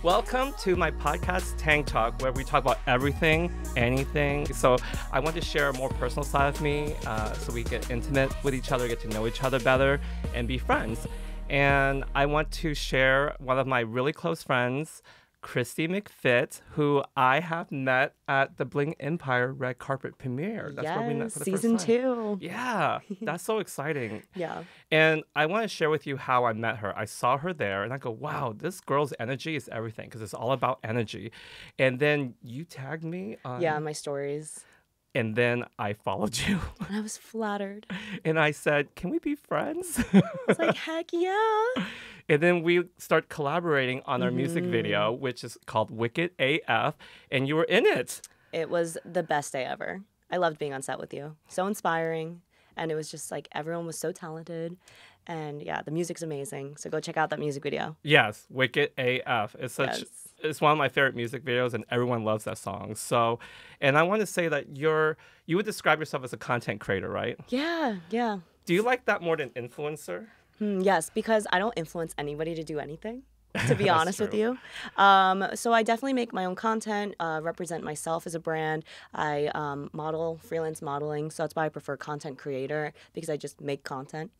Welcome to my podcast, Tang Talk, where we talk about everything, anything. So I want to share a more personal side of me so we get intimate with each other, get to know each other better, and be friends. And I want to share one of my really close friends, Christie McFit, who I have met at the Bling Empire red carpet premiere. That's where we met for the season first time. 2. Yeah, that's so exciting. Yeah. And I want to share with you how I met her. I saw her there and I go, wow, this girl's energy is everything because it's all about energy. And then you tagged me on... Yeah, my stories. And then I followed you. And I was flattered. And I said, can we be friends? I was like, heck yeah. And then we start collaborating on our music video, which is called Wicked AF. And you were in it. It was the best day ever. I loved being on set with you. So inspiring. And it was just like everyone was so talented. And yeah, the music's amazing. So go check out that music video. Yes, Wicked AF. It's such... Yes. It's one of my favorite music videos, and everyone loves that song. So, and I want to say that you would describe yourself as a content creator, right? Yeah. Do you like that more than influencer? Yes, because I don't influence anybody to do anything, to be honest with you. So I definitely make my own content, represent myself as a brand. I model, freelance modeling, so that's why I prefer content creator, because I just make content.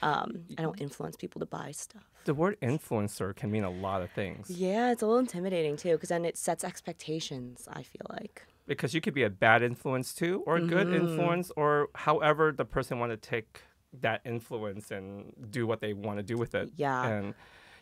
I don't influence people to buy stuff. The word influencer can mean a lot of things. Yeah, it's a little intimidating too, because then it sets expectations, I feel like. Because you could be a bad influence too, or a good influence, or however the person want to take that influence and do what they want to do with it. Yeah. And,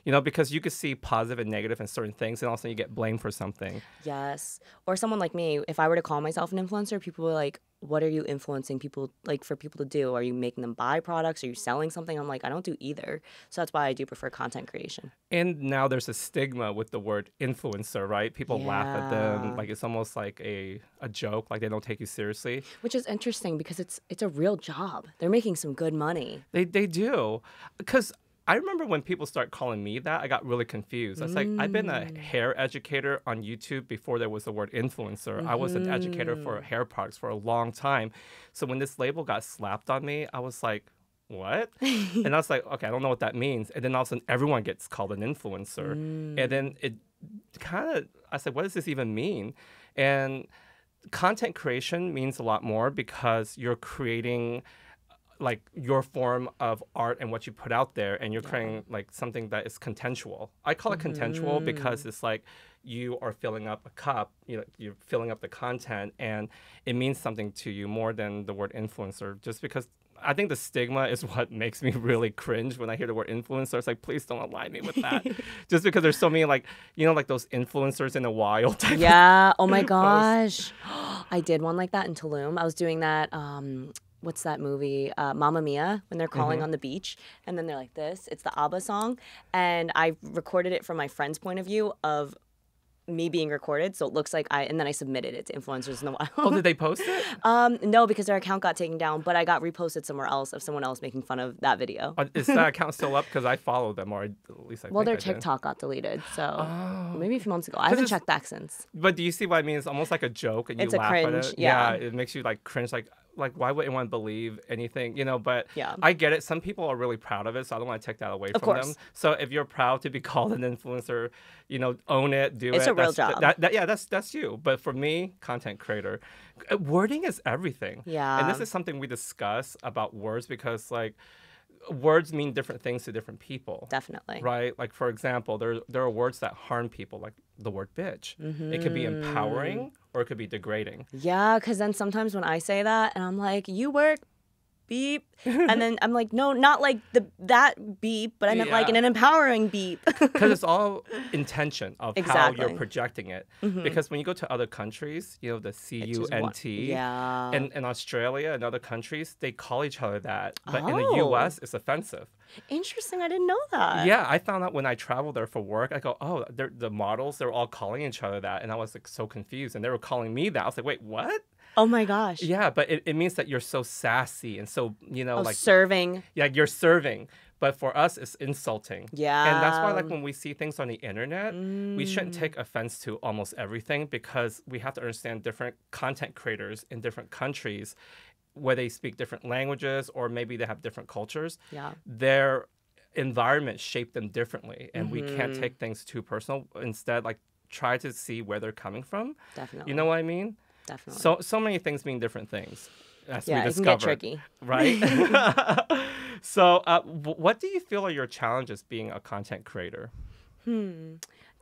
you know, because you could see positive and negative in certain things, and also you get blamed for something. Yes. Or someone like me, if I were to call myself an influencer, people were like, what are you influencing people, like, for people to do? Are you making them buy products? Are you selling something? I'm like, I don't do either. So that's why I do prefer content creation. And now there's a stigma with the word influencer, right? People laugh at them. Yeah. Like, it's almost like a joke. Like, they don't take you seriously. Which is interesting because it's a real job. They're making some good money. They do. Because I remember when people start calling me that, I got really confused. I was like, I've been a hair educator on YouTube before there was the word influencer. I was an educator for hair products for a long time. So when this label got slapped on me, I was like, what? And I was like, okay, I don't know what that means. And then all of a sudden, everyone gets called an influencer. And then it kind of, I said, what does this even mean? And content creation means a lot more because you're creating like your form of art and what you put out there, and you're creating like something that is contentual. I call it contentual because it's like you are filling up a cup, you're filling up the content, and it means something to you more than the word influencer, just because I think the stigma is what makes me really cringe when I hear the word influencer. It's like, please don't align me with that. Just because there's so many, like, like those influencers in the wild type. Yeah. Oh my gosh. I did one like that in Tulum. I was doing that. What's that movie? Mamma Mia, when they're crawling on the beach, and then they're like this. It's the ABBA song, and I recorded it from my friend's point of view of me being recorded, so it looks like and then I submitted it to influencers in the wild. Oh, did they post it? No, because their account got taken down, but I got reposted somewhere else of someone else making fun of that video. Is that account still up? Because I follow them, or at least I Well, their think I did. TikTok got deleted, so maybe a few months ago. I haven't checked back since. But do you see what I mean? It's almost like a joke, and you It's a laugh cringe, at it. yeah. It makes you like cringe, like why would anyone believe anything, But Yeah. I get it. Some people are really proud of it, so I don't want to take that away Of from course. them. So if you're proud to be called an influencer, own it, do it. It's a real job. That's you. But for me, content creator, wording is everything. Yeah. And this is something we discuss about words because like words mean different things to different people. Definitely. Right? Like, for example, there are words that harm people, like the word bitch. It could be empowering or it could be degrading. Yeah, because then sometimes when I say that, and I'm like, you work, beep. And then I'm like, no, not like that beep, but I meant like an empowering beep. Because it's all intention of how you're Exactly. projecting it. Because when you go to other countries, the CUNT, Yeah. and in Australia and other countries, they call each other that. But in the Oh. US, it's offensive. Interesting. I didn't know that. Yeah, I found out when I traveled there for work, I go, oh, the models, they're all calling each other that. And I was like so confused. And they were calling me that. I was like, wait, what? Oh my gosh. Yeah, but it means that you're so sassy and so, like serving. Yeah, you're serving. But for us, it's insulting. Yeah. And that's why, like, when we see things on the internet, we shouldn't take offense to almost everything because we have to understand different content creators in different countries where they speak different languages or maybe they have different cultures. Yeah. Their environment shaped them differently, and we can't take things too personal. Instead, like, try to see where they're coming from. Definitely. You know what I mean? Definitely. So many things mean different things, as we Yeah, it can discovered. get tricky. Right? So, what do you feel are your challenges being a content creator?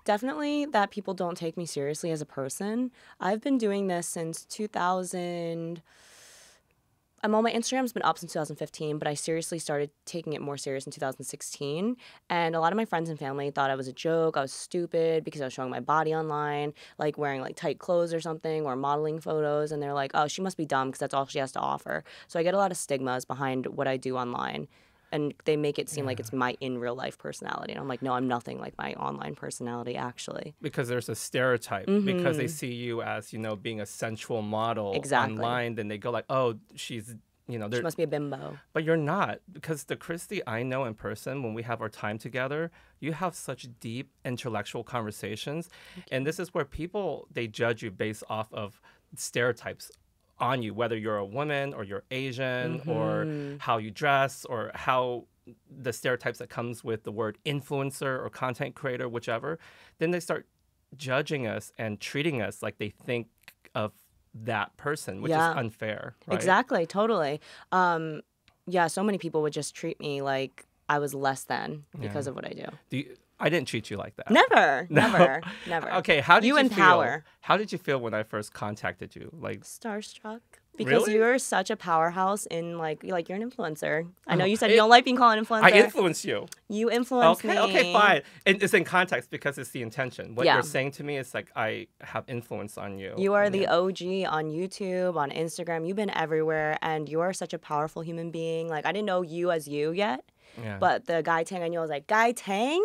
Definitely that people don't take me seriously as a person. I've been doing this since 2000. My Instagram's been up since 2015, but I seriously started taking it more serious in 2016. And a lot of my friends and family thought I was a joke. I was stupid because I was showing my body online, like wearing like tight clothes or something, or modeling photos. And they're like, oh, she must be dumb because that's all she has to offer. So I get a lot of stigmas behind what I do online. And they make it seem like it's my in real life personality. And I'm like, no, I'm nothing like my online personality, actually. Because there's a stereotype. Because they see you as, being a sensual model online. Then they go like, oh, she's, She must be a bimbo. But you're not. Because the Christie I know in person, when we have our time together, you have such deep intellectual conversations. And this is where people, they judge you based off of stereotypes on you, whether you're a woman or you're Asian or how you dress or how the stereotypes that comes with the word influencer or content creator, whichever, then they start judging us and treating us like they think of that person, which is unfair, right? Exactly, totally. So many people would just treat me like I was less than because of what I do. I didn't treat you like that. Never. Okay, how did you empower. feel? How did you feel when I first contacted you? Like starstruck. Because really? you're such a powerhouse in like you're an influencer. I know you said you don't like being called an influencer. I influence you. You influence me. Okay, fine. It's in context because it's the intention. What you're saying to me is like I have influence on you. You are the OG on YouTube, on Instagram. You've been everywhere, and you are such a powerful human being. Like I didn't know you as you yet, but the Guy Tang I knew, I was like, Guy Tang?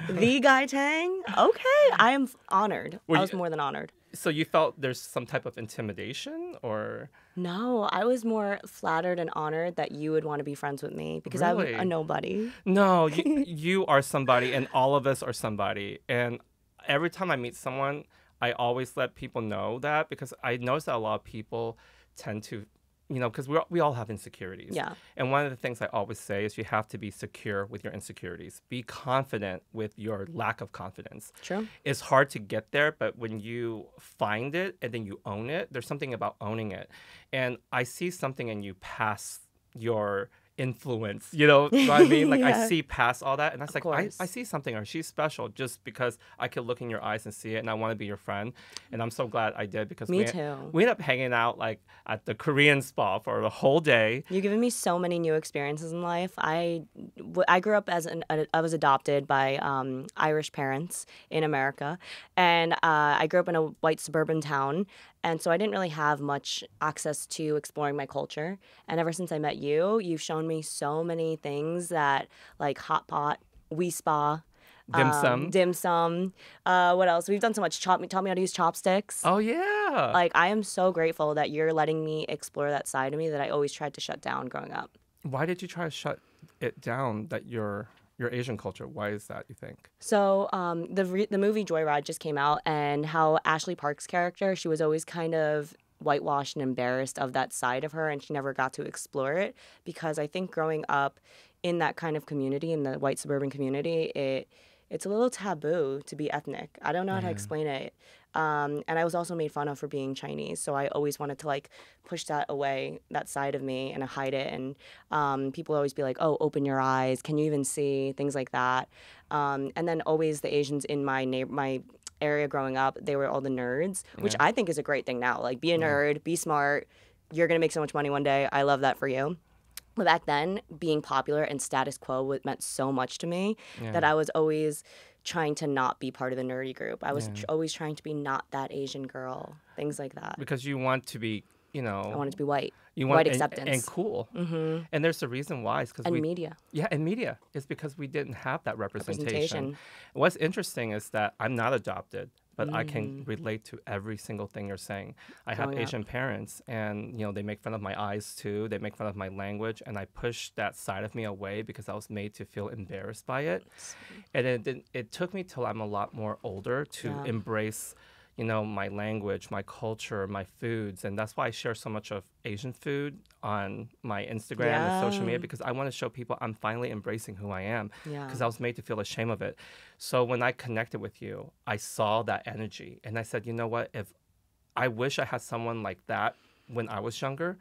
The Guy Tang? Okay, I am honored. I was more than honored. So you felt there's some type of intimidation or? No, I was more flattered and honored that you would want to be friends with me because I'm a nobody. No, you are somebody and all of us are somebody. And every time I meet someone, I always let people know that because I notice that a lot of people tend to, because we all have insecurities. Yeah. And one of the things I always say is you have to be secure with your insecurities. Be confident with your lack of confidence. True. It's hard to get there, but when you find it and then you own it, there's something about owning it. And I see something in you past your influence, you know what I mean? Like I see past all that and that's like, I see something or she's special just because I could look in your eyes and see it and I want to be your friend. And I'm so glad I did because we ended up hanging out like at the Korean spa for the whole day. You've given me so many new experiences in life. I grew up I was adopted by Irish parents in America, and I grew up in a white suburban town. And so I didn't really have much access to exploring my culture. And ever since I met you, you've shown me so many things that, like hot pot, Wii Spa, dim sum. What else? We've done so much. Taught me how to use chopsticks. Oh yeah. Like I am so grateful that you're letting me explore that side of me that I always tried to shut down growing up. Why did you try to shut it down? That your Asian culture. Why is that, you think? So the movie Joyride just came out, and how Ashley Park's character, she was always kind of whitewashed and embarrassed of that side of her, and she never got to explore it because I think growing up in that kind of community, in the white suburban community, it's a little taboo to be ethnic. I don't know how to explain it. And I was also made fun of for being Chinese. So I always wanted to like push that away, that side of me, and hide it. And people always be like, oh, open your eyes. Can you even see? Things like that. And then always the Asians in my area growing up, they were all the nerds, which I think is a great thing now. Like be a nerd, be smart. You're going to make so much money one day. I love that for you. But back then, being popular and status quo meant so much to me that I was always trying to not be part of the nerdy group. I was always trying to be not that Asian girl, things like that. Because you want to be, I wanted to be white. You want white acceptance. And cool. Mm-hmm. And there's a reason why. It's because media. Yeah, and media. It's because we didn't have that representation. What's interesting is that I'm not adopted, but I can relate to every single thing you're saying. I have Asian parents, and they make fun of my eyes too. They make fun of my language, and I push that side of me away because I was made to feel embarrassed by it. And it took me till I'm a lot more older to embrace, my language, my culture, my foods. And that's why I share so much of Asian food on my Instagram and social media, because I want to show people I'm finally embracing who I am, because I was made to feel ashamed of it. So when I connected with you, I saw that energy and I said, you know what, if I wish I had someone like that when I was younger.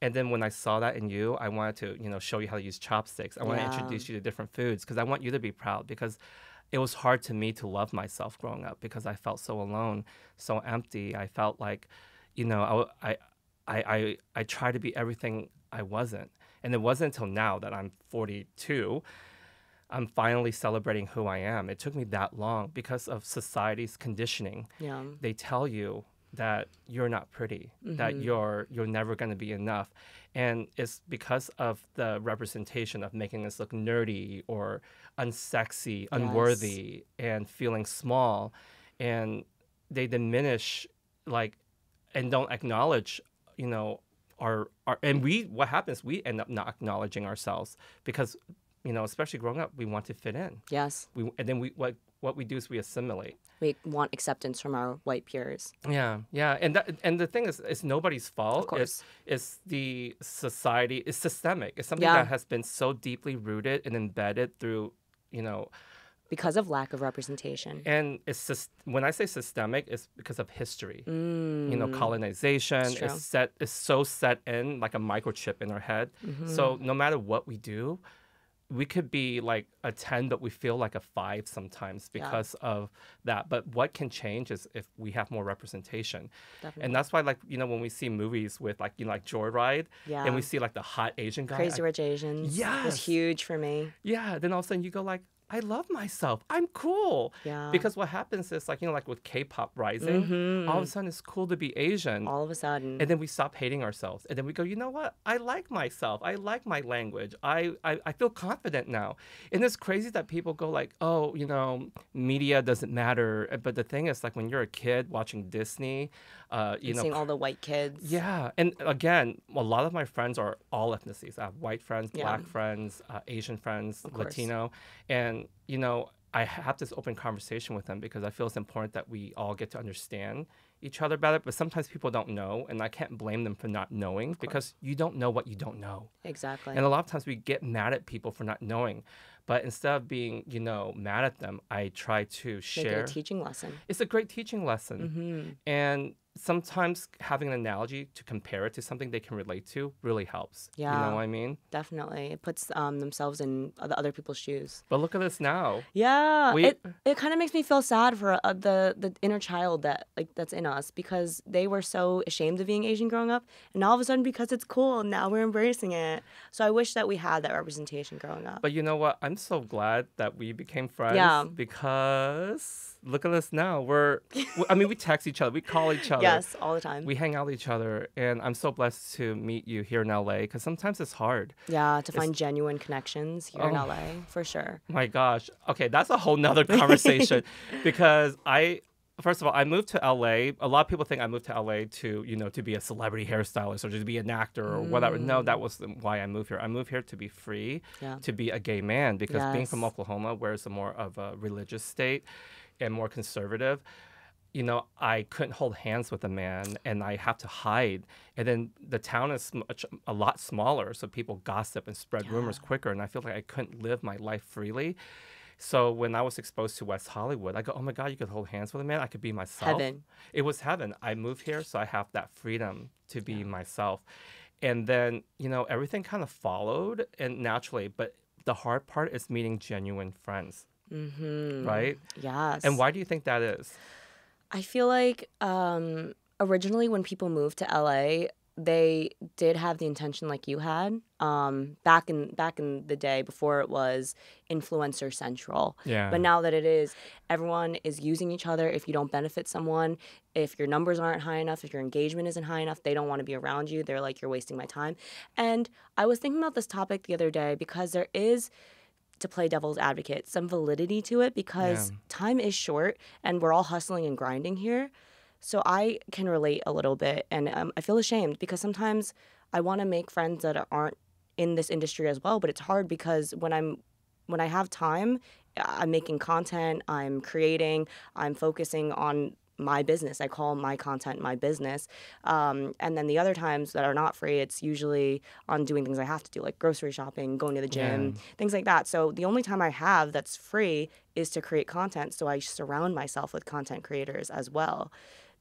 And then when I saw that in you, I wanted to, show you how to use chopsticks. I want to introduce you to different foods because I want you to be proud, because it was hard to me to love myself growing up because I felt so alone, so empty. I felt like, I tried to be everything I wasn't. And it wasn't until now that I'm 42, I'm finally celebrating who I am. It took me that long because of society's conditioning. Yeah. They tell you that you're not pretty, that you're never going to be enough. And it's because of the representation of making us look nerdy or unsexy, unworthy, and feeling small. And they diminish, and don't acknowledge, our and what happens, we end up not acknowledging ourselves because, especially growing up, we want to fit in. Yes. And then what we do is we assimilate. We want acceptance from our white peers. Yeah, and the thing is, it's nobody's fault. Of course. It's the society. It's systemic. It's something that has been so deeply rooted and embedded through, because of lack of representation. And it's when I say systemic, it's because of history. Colonization is so set in like a microchip in our head. So no matter what we do, we could be like a 10, but we feel like a 5 sometimes because of that. But what can change is if we have more representation. Definitely. And that's why, when we see movies with like Joyride, and we see like the hot Asian guy. Crazy Rich Asians. Yes. Was huge for me. Yeah. Then all of a sudden you go like, I love myself. I'm cool. Yeah. Because what happens is like with K-pop rising, all of a sudden it's cool to be Asian. All of a sudden. And then we stop hating ourselves. And then we go, you know what? I like myself. I like my language. I feel confident now. And it's crazy that people go like, oh, media doesn't matter. But the thing is, like, when you're a kid watching Disney, seeing all the white kids. Yeah. And again, a lot of my friends are all ethnicities. I have white friends, black friends, Asian friends, Latino. And, I have this open conversation with them because I feel it's important that we all get to understand each other better. But sometimes people don't know, and I can't blame them for not knowing because you don't know what you don't know. Exactly. And a lot of times we get mad at people for not knowing. But instead of being, mad at them, I try to share. Make it a teaching lesson. It's a great teaching lesson. And sometimes having an analogy to compare it to something they can relate to really helps. Yeah. You know what I mean? Definitely. It puts themselves in the other people's shoes. But look at us now. Yeah. It kind of makes me feel sad for the inner child that's in us, because they were so ashamed of being Asian growing up. And all of a sudden, because it's cool, now we're embracing it. So I wish that we had that representation growing up. But you know what? I'm so glad that we became friends because look at us now. We text each other. We call each other. Yes, all the time. We hang out with each other. And I'm so blessed to meet you here in LA because sometimes it's hard. Yeah, to find genuine connections here in LA, for sure. My gosh. Okay, that's a whole nother conversation because first of all, I moved to LA. A lot of people think I moved to LA to, to be a celebrity hairstylist or just be an actor or whatever. No, that wasn't why I moved here. I moved here to be free, to be a gay man, because being from Oklahoma, where it's more of a religious state and more conservative, I couldn't hold hands with a man and I have to hide. And then the town is a lot smaller, so people gossip and spread rumors quicker. And I feel like I couldn't live my life freely. So when I was exposed to West Hollywood, I go, oh my God, you could hold hands with a man. I could be myself. Heaven. It was heaven. I moved here, so I have that freedom to be myself. And then, everything kind of followed and naturally. But the hard part is meeting genuine friends, right? Yes. And why do you think that is? I feel like originally when people moved to LA, they did have the intention like you had back in the day before it was influencer central. Yeah. But now that it is, everyone is using each other. If you don't benefit someone, if your numbers aren't high enough, if your engagement isn't high enough, they don't want to be around you. They're like, you're wasting my time. And I was thinking about this topic the other day because there is, to play devil's advocate, some validity to it because time is short and we're all hustling and grinding here. So I can relate a little bit, and I feel ashamed because sometimes I want to make friends that aren't in this industry as well, but it's hard because when I have time, I'm making content, I'm creating, I'm focusing on my business. I call my content my business. And then the other times that are not free, it's usually on doing things I have to do, like grocery shopping, going to the gym, things like that. So the only time I have that's free is to create content. So I surround myself with content creators as well,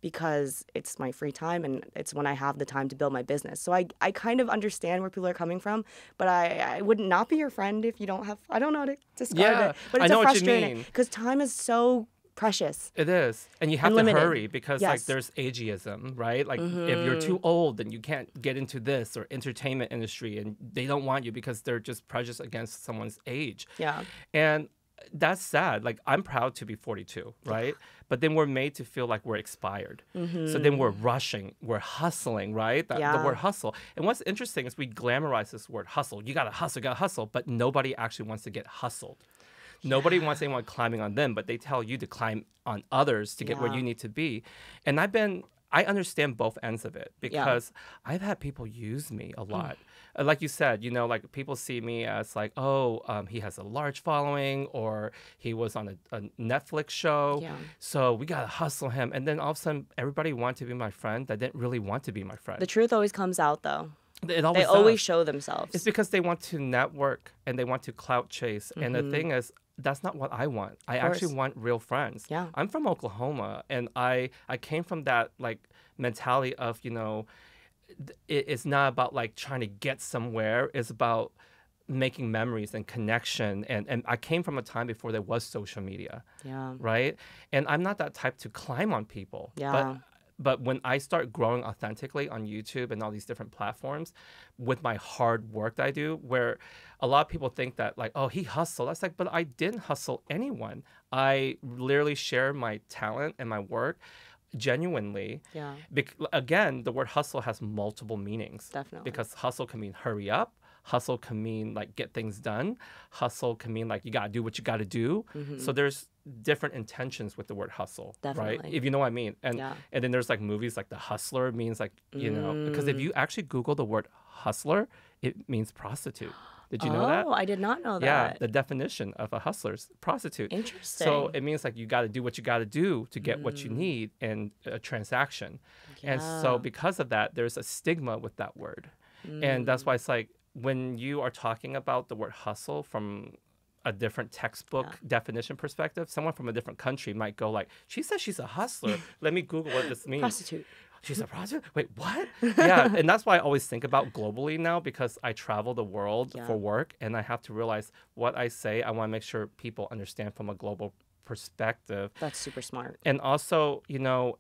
because it's my free time and it's when I have the time to build my business. So I kind of understand where people are coming from, but I would not be your friend if you don't have, I don't know how to describe it, but I it's know a what you frustrating, mean. because time is so precious. It is. And you have to Unlimited. hurry because like Yes. there's ageism, right? Like if you're too old, then you can't get into this or entertainment industry, and they don't want you because they're just prejudiced against someone's age. Yeah. And that's sad. Like I'm proud to be 42, right? But then we're made to feel like we're expired. So then we're rushing, we're hustling, right? The word hustle. And what's interesting is we glamorize this word hustle. You gotta hustle, but nobody actually wants to get hustled. Nobody wants anyone climbing on them, but they tell you to climb on others to get where you need to be. And I understand both ends of it, because I've had people use me a lot. Like you said, you know, like people see me as like, he has a large following, or he was on a Netflix show. Yeah. So we got to hustle him. And then all of a sudden, everybody wanted to be my friend that didn't really want to be my friend. The truth always comes out, though. They always show themselves. It's because they want to network and they want to clout chase. And the thing is, that's not what I want. I actually want real friends. Yeah. I'm from Oklahoma, and I came from that like mentality of, you know, it's not about like trying to get somewhere. It's about making memories and connection. And I came from a time before there was social media. Yeah. Right? And I'm not that type to climb on people. Yeah. But when I start growing authentically on YouTube and all these different platforms with my hard work that I do, where a lot of people think that like, oh, he hustled. That's like, but I didn't hustle anyone. I literally share my talent and my work genuinely. Yeah. Again, the word hustle has multiple meanings. Definitely. Because hustle can mean hurry up. Hustle can mean like get things done. Hustle can mean like you got to do what you got to do. So there's different intentions with the word hustle, right? Definitely. If you know what I mean. And Yeah. and then there's like movies like The Hustler means like, you know, because if you actually Google the word hustler, it means prostitute. Did you know that? Oh, I did not know that. Yeah, the definition of a hustler's prostitute. Interesting. So it means like you got to do what you got to do to get what you need in a transaction. And so because of that, there's a stigma with that word. And that's why it's like when you are talking about the word hustle from a different textbook definition perspective, someone from a different country might go like, she says she's a hustler. Let me Google what this means. Prostitute. She's a prostitute? Wait, what? Yeah, and that's why I always think about globally now, because I travel the world for work, and I have to realize what I say, I want to make sure people understand from a global perspective. That's super smart. And also, you know,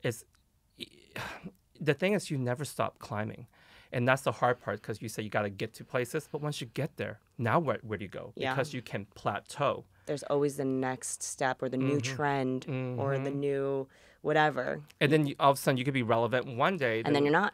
the thing is you never stop climbing. And that's the hard part, because you say you got to get to places, but once you get there, now where do you go? Yeah. Because you can plateau. There's always the next step or the new trend or the new whatever. And then all of a sudden you could be relevant one day. And then you're not.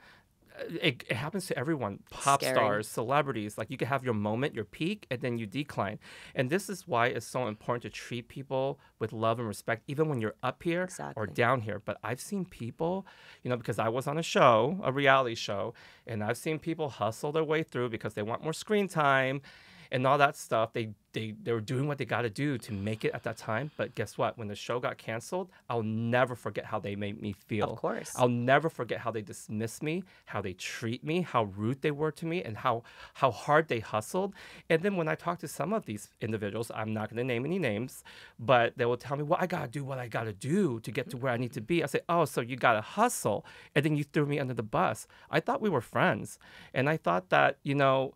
It happens to everyone. Pop Scary. stars, celebrities. Like you could have your moment, your peak, and then you decline. And this is why it's so important to treat people with love and respect, even when you're up here or down here. But I've seen people, you know, because I was on a show, a reality show, and I've seen people hustle their way through because they want more screen time and all that stuff. They were doing what they got to do to make it at that time. But guess what? When the show got canceled, I'll never forget how they made me feel. Of course. I'll never forget how they dismissed me, how they treat me, how rude they were to me, and how hard they hustled. And then when I talk to some of these individuals, I'm not going to name any names, but they will tell me, well, I got to do what I got to do to get to where I need to be. I say, oh, so you got to hustle. And then you threw me under the bus. I thought we were friends. And I thought that, you know,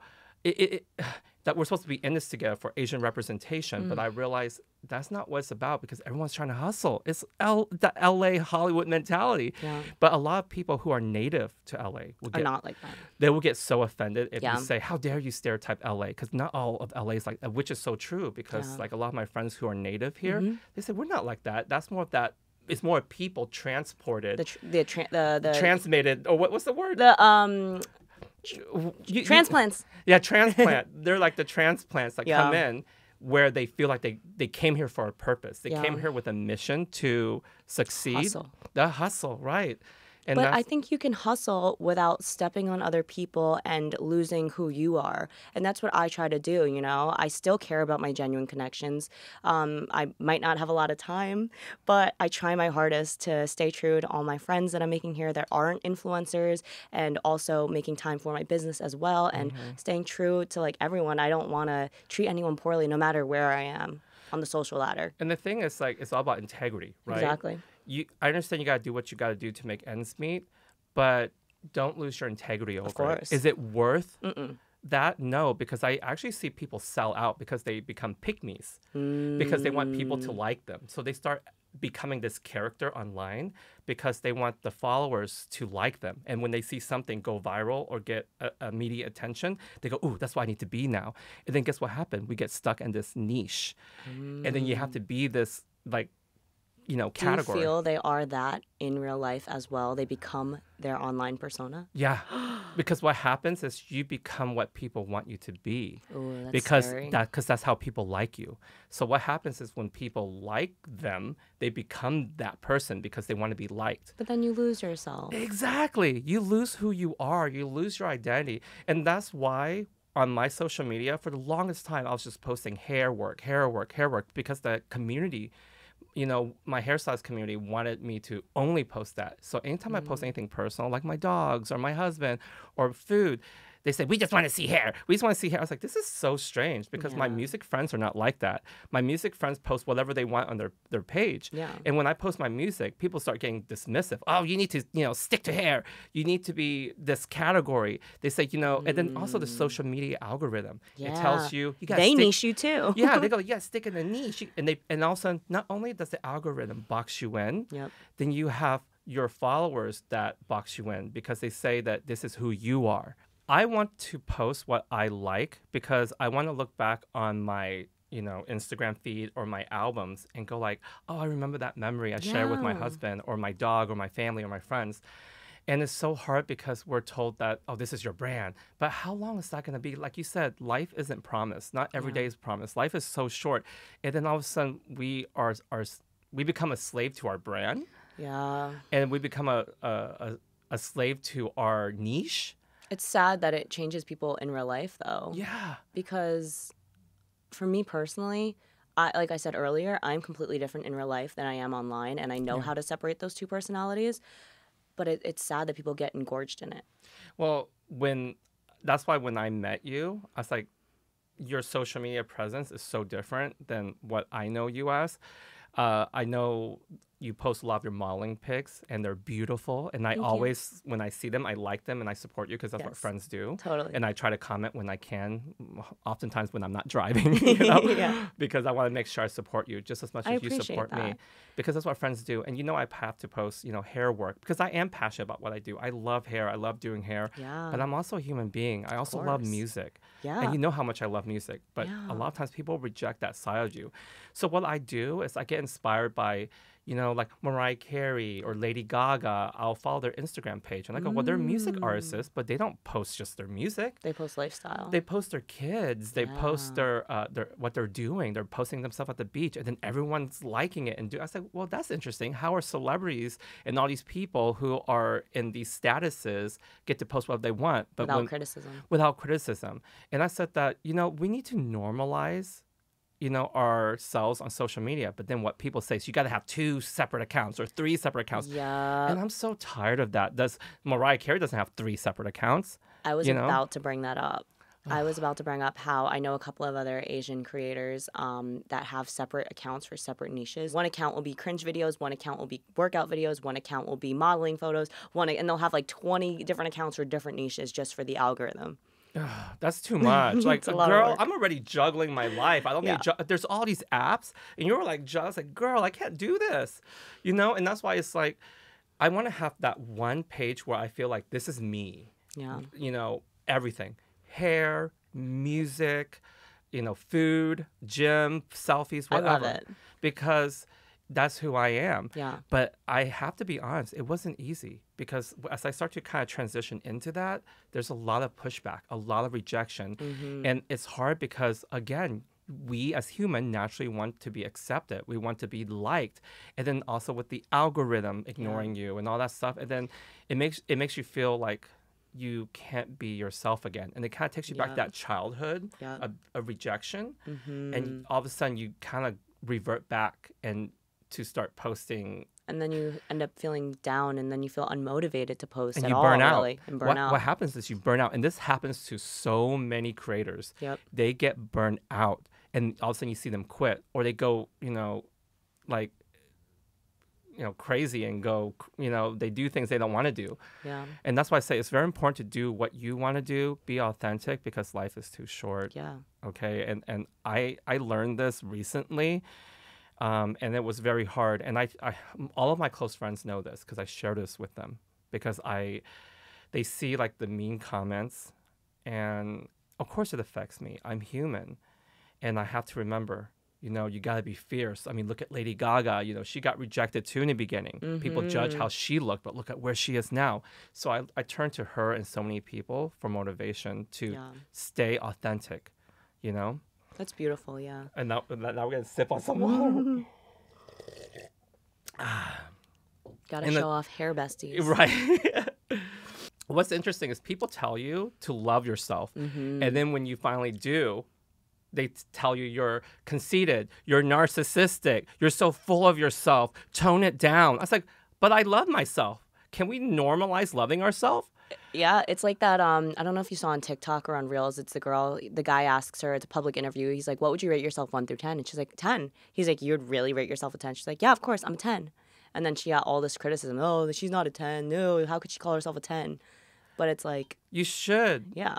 that we're supposed to be in this together for Asian representation, but I realized that's not what it's about, because everyone's trying to hustle. It's the LA Hollywood mentality. Yeah. But a lot of people who are native to LA will Are not like that. They will get so offended if Yeah. you say, how dare you stereotype LA? Because not all of LA is like that, which is so true, because like a lot of my friends who are native here, they say, we're not like that. That's more of that. It's more people transported, transmitted, or what's the word? Transplants. Yeah, transplant. They're like the transplants that come in where they feel like they came here for a purpose. They came here with a mission to succeed. Hustle. The hustle, right. And But that's, I think you can hustle without stepping on other people and losing who you are. And that's what I try to do, you know? I still care about my genuine connections. I might not have a lot of time, but I try my hardest to stay true to all my friends that I'm making here that aren't influencers, and also making time for my business as well, and staying true to like everyone. I don't want to treat anyone poorly no matter where I am on the social ladder. and the thing is, like, it's all about integrity, right? Exactly. I understand you got to do what you got to do to make ends meet, but don't lose your integrity over course. it. Is it worth that? No, because I actually see people sell out because they become pick-me's, because they want people to like them. So they start becoming this character online because they want the followers to like them. And when they see something go viral or get immediate attention, they go, ooh, that's what I need to be now. And then guess what happened? We get stuck in this niche. And then you have to be this, like, Do you category. feel they are that in real life as well? They become their online persona? Yeah, because what happens is you become what people want you to be. Ooh, that's because scary. that's how people like you. So what happens is when people like them, they become that person because they want to be liked. But then you lose yourself. Exactly. You lose who you are. You lose your identity. And that's why on my social media, for the longest time, I was just posting hair work, because the community, my hairstylist community wanted me to only post that. So anytime I post anything personal, like my dogs or my husband or food, they say, we just want to see hair. We just want to see hair. I was like, this is so strange because my music friends are not like that. My music friends post whatever they want on their page. Yeah. And when I post my music, people start getting dismissive. Oh, you need to, stick to hair. You need to be this category. They say, and then also the social media algorithm. It tells you got to They stick. niche you too. Yeah, they go, yeah, stick in the niche. And all of a sudden, not only does the algorithm box you in, then you have your followers that box you in because they say that this is who you are. I want to post what I like because I want to look back on my, Instagram feed or my albums and go like, oh, I remember that memory I shared with my husband or my dog or my family or my friends. And it's so hard because we're told that, oh, this is your brand. But how long is that going to be? Like you said, life isn't promised. Not every day is promised. Life is so short. And then all of a sudden we become a slave to our brand. Yeah. And we become a slave to our niche. It's sad that it changes people in real life, though. Yeah. Because for me personally, like I said earlier, I'm completely different in real life than I am online, and I know how to separate those two personalities. But it's sad that people get engorged in it. Well, that's why when I met you, I was like, your social media presence is so different than what I know you as. I know you post a lot of your modeling pics, and they're beautiful. And I always, when I see them, I like them and I support you because that's what friends do. Totally. And I try to comment when I can, oftentimes when I'm not driving, because I want to make sure I support you just as much as you support me. Because that's what friends do. And I have to post, hair work because I am passionate about what I do. I love hair. I love doing hair. Yeah. But I'm also a human being. I also love music. Yeah. And you know how much I love music. But a lot of times people reject that side of you. So what I do is I get inspired by, like Mariah Carey or Lady Gaga. I'll follow their Instagram page. And I go, well, they're music artists, but they don't post just their music. They post lifestyle. They post their kids. They post their what they're doing. They're posting themselves at the beach. And then everyone's liking it. I said, well, that's interesting. How are celebrities and all these people who are in these statuses get to post what they want? But without criticism. Without criticism. And I said that, we need to normalize ourselves on social media. But then what people say is you got to have 2 separate accounts or 3 separate accounts. Yeah. And I'm so tired of that. Mariah Carey doesn't have 3 separate accounts. I was about to bring that up. I was about to bring up how I know a couple of other Asian creators that have separate accounts for separate niches. One account will be cringe videos, one account will be workout videos, one account will be modeling photos, and they'll have like 20 different accounts for different niches just for the algorithm. That's too much. Like, a lot of girl, work. I'm already juggling my life. I don't need. There's all these apps, and you're like, I was like, girl, I can't do this, And that's why it's like, I want to have that one page where I feel like this is me. Yeah. Everything, hair, music, food, gym, selfies, whatever. I love it because that's who I am. Yeah. But I have to be honest, it wasn't easy because as I start to kind of transition into that, there's a lot of pushback, a lot of rejection. And it's hard because, again, we as human naturally want to be accepted. We want to be liked. And then also with the algorithm ignoring you and all that stuff. And then it makes you feel like you can't be yourself again. And it kind of takes you back to that childhood, a rejection. And all of a sudden you kind of revert back and to start posting. And then you end up feeling down, and then you feel unmotivated to post and at you all, burn out. really. And burn out. What happens is you burn out. And this happens to so many creators. Yep. They get burned out, and all of a sudden you see them quit, or they go, crazy and go, they do things they don't want to do. Yeah. And that's why I say it's very important to do what you want to do, be authentic, because life is too short. Yeah. Okay. And I learned this recently. And it was very hard. And I all of my close friends know this because I share this with them, because they see like the mean comments, and of course it affects me. I'm human, and I have to remember, you got to be fierce. I mean, look at Lady Gaga. She got rejected too in the beginning. People judge how she looked, but look at where she is now. So I turn to her and so many people for motivation to stay authentic, That's beautiful, yeah. And now we're going to sip on some water. Gotta show off hair besties. Right. What's interesting is people tell you to love yourself. And then when you finally do, they tell you you're conceited, you're narcissistic, you're so full of yourself, tone it down. I was like, but I love myself. Can we normalize loving ourselves? Yeah, it's like that. I don't know if you saw on TikTok or on Reels. It's the guy asks her, it's a public interview. He's like, what would you rate yourself 1 through 10? And she's like, 10. He's like, you'd really rate yourself a 10? She's like, yeah, of course, I'm a 10. And then she got all this criticism. Oh, she's not a 10. No, how could she call herself a 10? But it's like, you should. Yeah.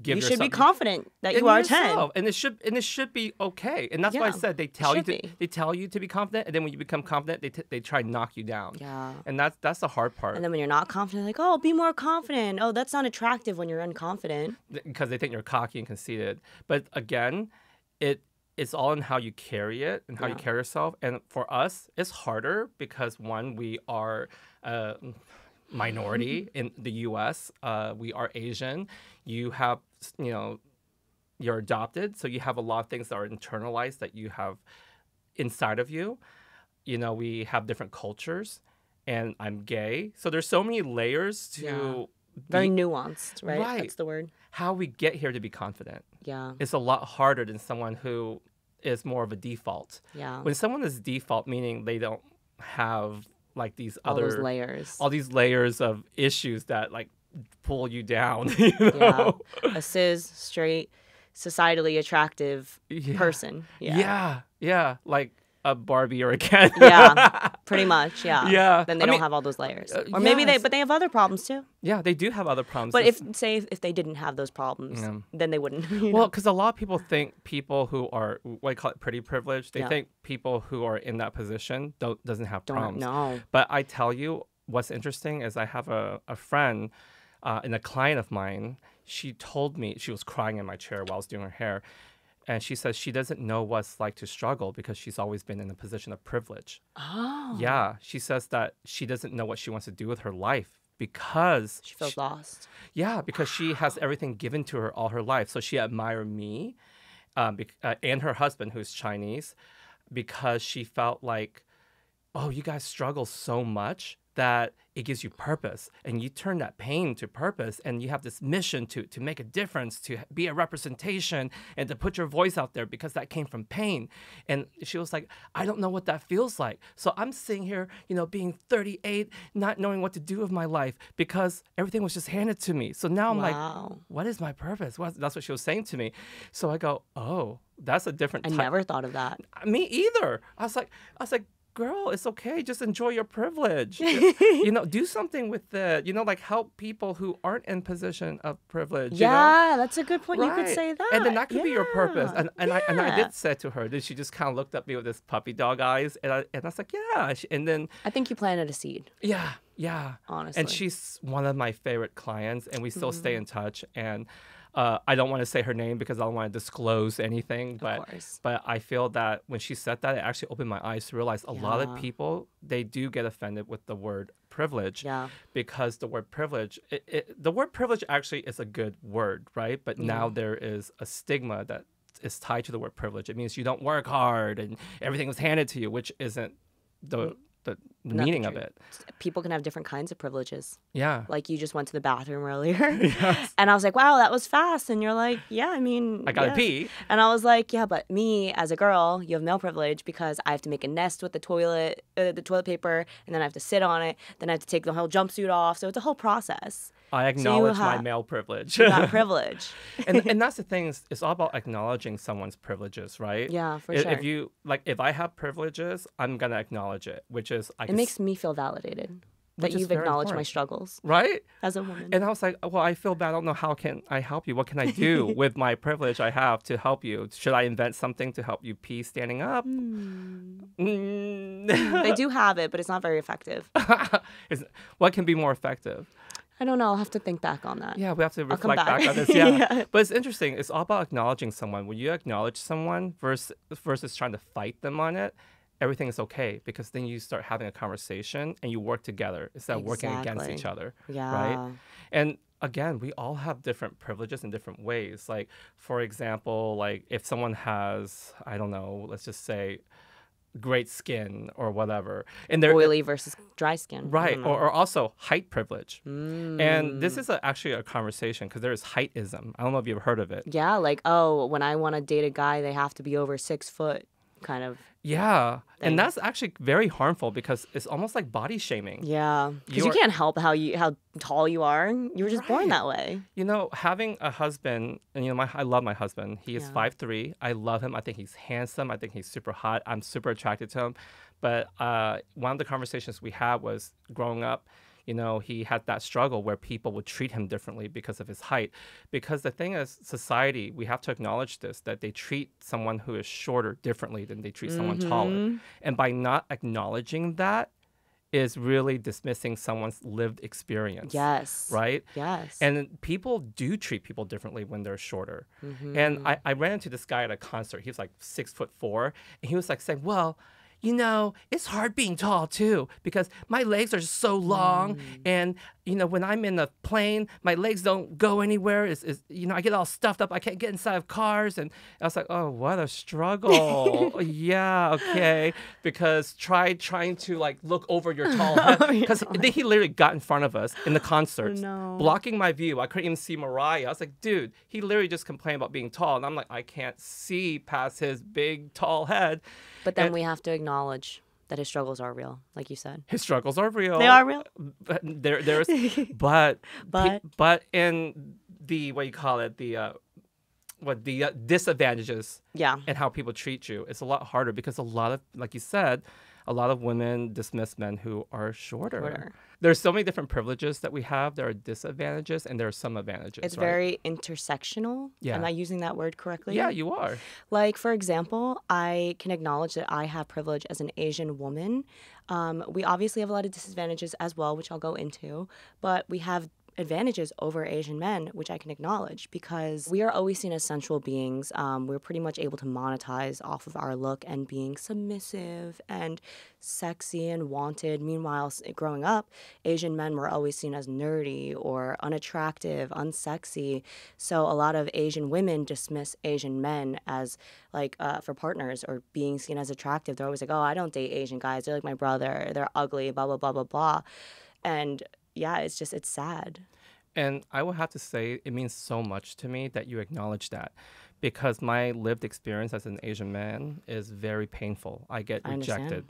You should be confident that you are yourself. 10. And it should be okay. And that's why I said they tell you to be confident, and then when you become confident, they try and knock you down. Yeah. And that's the hard part. And then when you're not confident, like, oh, be more confident. Oh, that's not attractive when you're unconfident. Because they think you're cocky and conceited. But again, it's all in how you carry it and how you carry yourself. And for us, it's harder because one, we are minority in the U.S. We are Asian. You have, you're adopted, so you have a lot of things that are internalized that you have inside of you. We have different cultures, and I'm gay. So there's so many layers to... Very nuanced, right? Right. That's the word. How we get here to be confident. Yeah. It's a lot harder than someone who is more of a default. Yeah. When someone is default, meaning they don't have like these all other... all these layers of issues that like pull you down, Yeah. A cis, straight, societally attractive person. Yeah. Like a Barbie or a Ken. Yeah, pretty much, yeah. Yeah. Then they don't have all those layers. Or maybe they have other problems too. Yeah, they do have other problems. But if they didn't have those problems, then they wouldn't. Well, because a lot of people think people who are, what I call it, pretty privileged, they think people who are in that position doesn't have problems. No. But I tell you, what's interesting is I have a friend and a client of mine. She told me, she was crying in my chair while I was doing her hair. And she says she doesn't know what it's like to struggle because she's always been in a position of privilege. Oh. Yeah. She says that she doesn't know what she wants to do with her life because... She feels lost. Yeah, because she has everything given to her all her life. So she admired me and her husband, who's Chinese, because she felt like, oh, you guys struggle so much that it gives you purpose, and you turn that pain to purpose, and you have this mission to make a difference, to be a representation, and to put your voice out there because that came from pain. And she was like, I don't know what that feels like. So I'm sitting here, being 38, not knowing what to do with my life because everything was just handed to me. So now I'm like, what is my purpose? That's what she was saying to me. So I go, oh, that's a different type. I never thought of that. Me either. I was like, girl, it's okay. Just enjoy your privilege. Do something with it. Like help people who aren't in position of privilege. Yeah, that's a good point. Right. You could say that. And then that could be your purpose. And I did say to her, then she just kind of looked at me with this puppy dog eyes. And I was like, yeah. And then... I think you planted a seed. Yeah. Honestly. And she's one of my favorite clients, and we still stay in touch. And I don't want to say her name because I don't want to disclose anything. But I feel that when she said that, it actually opened my eyes to realize a lot of people, they do get offended with the word privilege. Yeah. Because the word privilege, the word privilege actually is a good word, right? But now there is a stigma that is tied to the word privilege. It means you don't work hard and everything was handed to you, which isn't the meaning of it. People can have different kinds of privileges. Yeah. Like you just went to the bathroom earlier. Yes. And I was like, wow, that was fast. And you're like, yeah, I mean, I gotta yeah. pee. And I was like, yeah, but me as a girl, you have male privilege because I have to make a nest with the toilet paper, and then I have to sit on it. Then I have to take the whole jumpsuit off. So it's a whole process. I acknowledge my male privilege. You got privilege. and that's the thing. It's all about acknowledging someone's privileges, right? Yeah, for sure. If I have privileges, I'm gonna acknowledge it, which is it makes me feel validated that you've acknowledged my struggles, right? As a woman. And I was like, well, I feel bad. I don't know how can I help you. What can I do with my privilege I have to help you? Should I invent something to help you pee standing up? They do have it, but it's not very effective. What can be more effective? I don't know. I'll have to think back on that. Yeah, we have to reflect back on this. Yeah. Yeah. But it's interesting. It's all about acknowledging someone. When you acknowledge someone versus trying to fight them on it, everything is okay, because then you start having a conversation and you work together instead of working against each other. Yeah. Right? And again, we all have different privileges in different ways. Like, for example, like if someone has, I don't know, let's just say great skin or whatever, and they're oily versus dry skin, right? Or also height privilege. And this is actually a conversation because there is heightism. I don't know if you've heard of it. Yeah, like, oh, when I want to date a guy, they have to be over 6 foot, kind of. Yeah, and that's actually very harmful because it's almost like body shaming. Yeah, because you can't help how tall you are. You were just born that way. You know, having a husband, and I love my husband. He is 5'3". I love him. I think he's handsome. I think he's super hot. I'm super attracted to him. But one of the conversations we had was growing up. You know, he had that struggle where people would treat him differently because of his height. Because the thing is, society, we have to acknowledge this, that they treat someone who is shorter differently than they treat someone taller. And by not acknowledging that is really dismissing someone's lived experience. Yes. Right? Yes. And people do treat people differently when they're shorter. And I ran into this guy at a concert. He was like 6'4", and he was like saying, well, you know, it's hard being tall too because my legs are so long, and you know, when I'm in the plane, my legs don't go anywhere. I get all stuffed up. I can't get inside of cars, and I was like, oh, what a struggle. Yeah, okay. Because trying to like look over your tall head, because he literally got in front of us in the concert, blocking my view. I couldn't even see Mariah. I was like, dude, he literally just complained about being tall, and I'm like, I can't see past his big tall head. But then we have to acknowledge that his struggles are real, like you said. His struggles are real. They are real. But in the what you call it, the disadvantages, and how people treat you, it's a lot harder because a lot of, like you said, a lot of women dismiss men who are shorter. There's so many different privileges that we have. There are disadvantages and there are some advantages. It's very intersectional. Yeah. Am I using that word correctly? Yeah, you are. Like, for example, I can acknowledge that I have privilege as an Asian woman. We obviously have a lot of disadvantages as well, which I'll go into, but we have advantages over Asian men, which I can acknowledge because we are always seen as sensual beings. We're pretty much able to monetize off of our look and being submissive and sexy and wanted. Meanwhile, growing up, Asian men were always seen as nerdy or unattractive, unsexy. So a lot of Asian women dismiss Asian men as like for partners or being seen as attractive. They're always like, oh, I don't date Asian guys. They're like my brother. They're ugly, blah, blah, blah, blah, blah. And yeah, it's sad. And I will have to say it means so much to me that you acknowledge that, because my lived experience as an Asian man is very painful. I get rejected.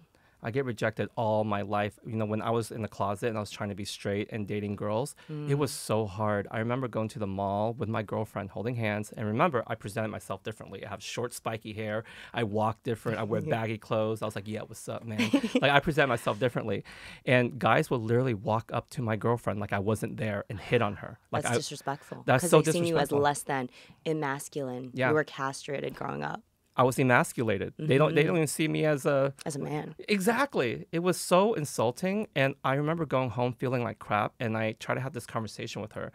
I get rejected all my life. You know, when I was in the closet and I was trying to be straight and dating girls, it was so hard. I remember going to the mall with my girlfriend holding hands. And remember, I presented myself differently. I have short, spiky hair. I walk different. I wear baggy clothes. I was like, yeah, what's up, man? Like, I present myself differently. And guys will literally walk up to my girlfriend like I wasn't there and hit on her. Like, that's disrespectful. That's so disrespectful. Because they've seen you as less than, emasculine. Yeah. You were castrated growing up. I was emasculated. They don't even see me as a man. Exactly. It was so insulting, and I remember going home feeling like crap, and I try to have this conversation with her,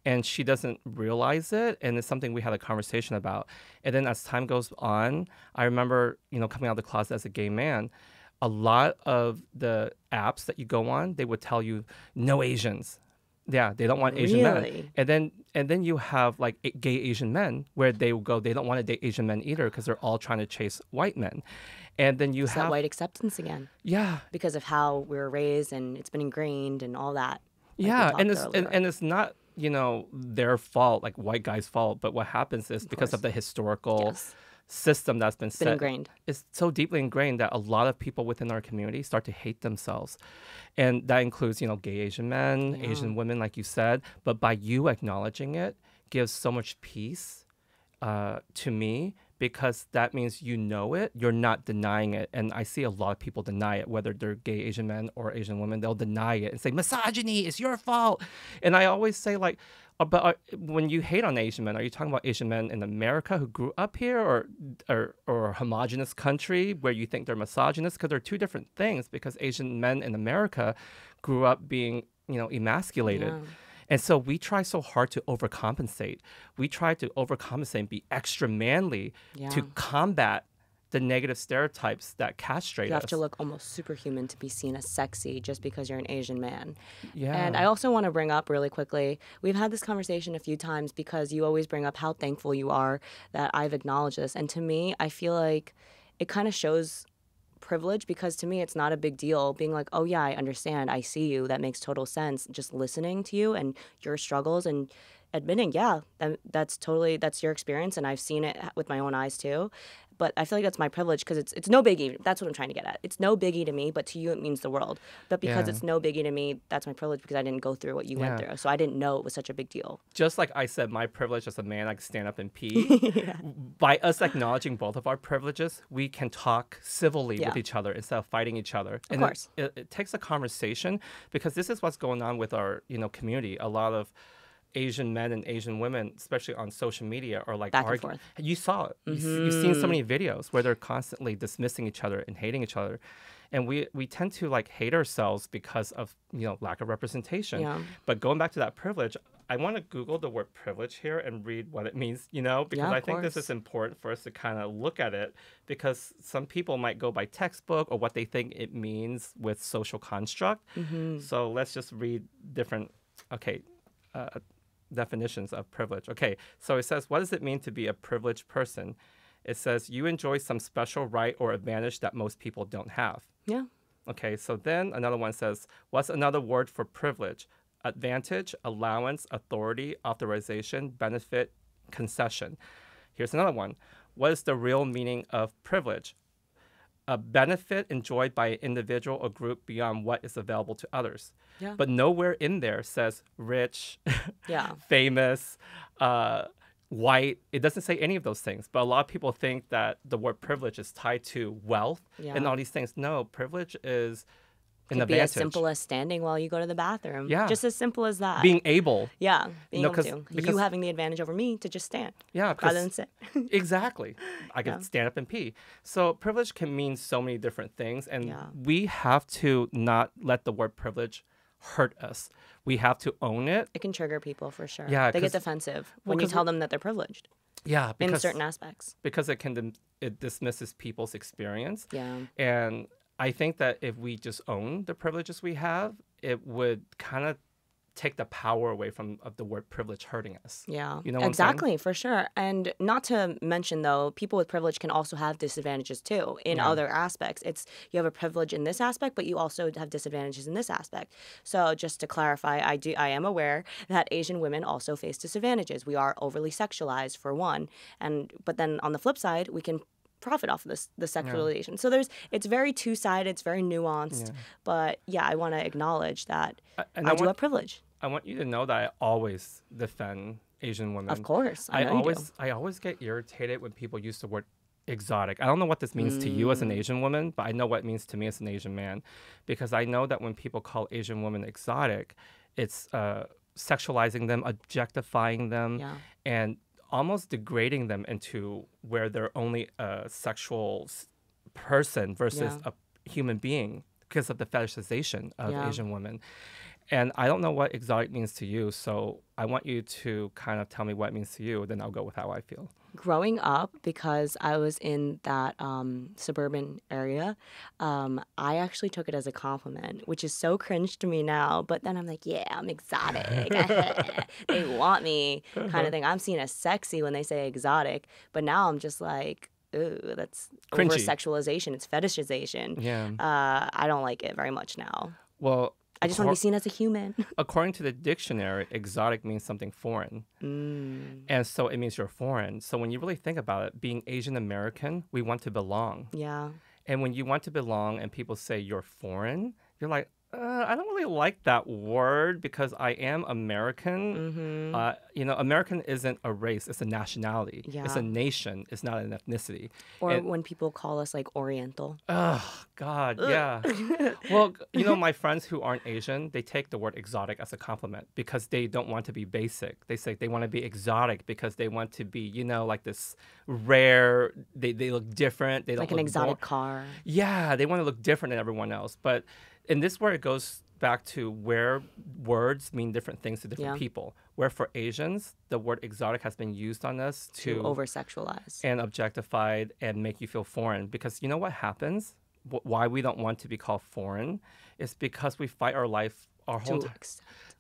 and she doesn't realize it, and it's something we had a conversation about. And then as time goes on, I remember, coming out of the closet as a gay man, a lot of the apps that you go on, they would tell you no Asians. Yeah, they don't want Asian men. Really? And then you have like gay Asian men where they will go, they don't want to date Asian men either because they're all trying to chase white men. And then you It's that have white acceptance again yeah. because of how we were raised and it's been ingrained and all that. like we Yeah, and talked earlier. it's not, you know, their fault, like white guys' fault, but what happens is because of the historical Yes. system that's been Been set, ingrained. it's so deeply ingrained that a lot of people within our community start to hate themselves. And that includes, you know, gay Asian men, Asian women, like you said. But by you acknowledging it gives so much peace to me because that means you know it, you're not denying it. And I see a lot of people deny it, whether they're gay Asian men or Asian women, they'll deny it and say, misogyny, it's your fault. And I always say, like, when you hate on Asian men, are you talking about Asian men in America who grew up here or a homogenous country where you think they're misogynist? Because they're two different things because Asian men in America grew up being, you know, emasculated. Yeah. And so we try so hard to overcompensate. We try to overcompensate and be extra manly to combat the negative stereotypes that castrate You us. have to look almost superhuman to be seen as sexy just because you're an Asian man. Yeah. And I also want to bring up really quickly, we've had this conversation a few times because you always bring up how thankful you are that I've acknowledged this. And to me, I feel like it kind of shows privilege because to me it's not a big deal being like, oh yeah, I understand, I see you, that makes total sense. Just listening to you and your struggles and admitting, yeah, that's your experience and I've seen it with my own eyes too. But I feel like that's my privilege because it's no biggie. That's what I'm trying to get at. It's no biggie to me, but to you it means the world. But because it's no biggie to me, that's my privilege because I didn't go through what you went through. So I didn't know it was such a big deal. Just like I said, my privilege as a man, I can stand up and pee. By us acknowledging both of our privileges, we can talk civilly with each other instead of fighting each other. Of course. It takes a conversation because this is what's going on with our, you know, community. A lot of Asian men and Asian women, especially on social media, are like Back and arguing. forth. You saw it. You've seen so many videos where they're constantly dismissing each other and hating each other. And we tend to like hate ourselves because of, you know, lack of representation. Yeah. But going back to that privilege, I want to Google the word privilege here and read what it means, you know, because I think this is important for us to kind of look at it because some people might go by textbook or what they think it means with social construct. So let's just read different, definitions of privilege. Okay, so it says, what does it mean to be a privileged person? It says, you enjoy some special right or advantage that most people don't have. Yeah. Okay, so then another one says, what's another word for privilege? Advantage, allowance, authority, authorization, benefit, concession. Here's another one. What is the real meaning of privilege? A benefit enjoyed by an individual or group beyond what is available to others. Yeah. But nowhere in there says rich, famous, white. It doesn't say any of those things. But a lot of people think that the word privilege is tied to wealth and all these things. No, privilege is an Could be advantage. as simple as standing while you go to the bathroom. Yeah. Just as simple as that. Being able. Yeah, being No, able to. because- You having the advantage over me to just stand. Yeah, Rather than sit. Exactly. I can stand up and pee. So privilege can mean so many different things. And we have to not let the word privilege hurt us. We have to own it. It can trigger people for sure. Yeah, They get 'cause- defensive when you 'cause tell them that they're privileged Yeah, in because, certain aspects. because it dismisses people's experience. Yeah. And I think that if we just own the privileges we have, it would kind of take the power away of the word privilege hurting us. Yeah, You know what I'm saying? exactly, for sure. And not to mention, though, people with privilege can also have disadvantages, too, in other aspects. It's you have a privilege in this aspect, but you also have disadvantages in this aspect. So just to clarify, I am aware that Asian women also face disadvantages. We are overly sexualized, for one. But then on the flip side, we can profit off of the sexualization. So it's very two-sided, it's very nuanced. But yeah, I want to acknowledge that I do have privilege. I want you to know that I always defend Asian women. Of course, I know you do. I always get irritated when people use the word exotic. I don't know what this means to you as an Asian woman, but I know what it means to me as an Asian man, because I know that when people call Asian women exotic, it's sexualizing them, objectifying them, and almost degrading them into where they're only a sexual person versus a human being because of the fetishization of Asian women. And I don't know what exotic means to you, so I want you to kind of tell me what it means to you, then I'll go with how I feel. Growing up, because I was in that suburban area, I actually took it as a compliment, which is so cringe to me now. But then I'm like, yeah, I'm exotic. They want me, kind of thing. I'm seen as sexy when they say exotic, but now I'm just like, ooh, that's over Cringy. sexualization. It's fetishization. Yeah. I don't like it very much now. Well, I just want to be seen as a human. according to the dictionary, exotic means something foreign. And so it means you're foreign. So when you really think about it, being Asian American, we want to belong. Yeah. And when you want to belong and people say you're foreign, you're like, I don't really like that word because I am American. American isn't a race, it's a nationality. Yeah. It's a nation, it's not an ethnicity. Or when people call us like Oriental. Oh, God, yeah. Well, my friends who aren't Asian, they take the word exotic as a compliment because they don't want to be basic. They say they want to be exotic because they want to be, like this rare, they look different. They don't Like an look exotic car. Yeah, they want to look different than everyone else. But in this where it goes back to where words mean different things to different people. Where for Asians, the word exotic has been used on us to over-sexualize. And objectified and make you feel foreign. Because you know what happens? Why we don't want to be called foreign is because we fight our life, our whole time.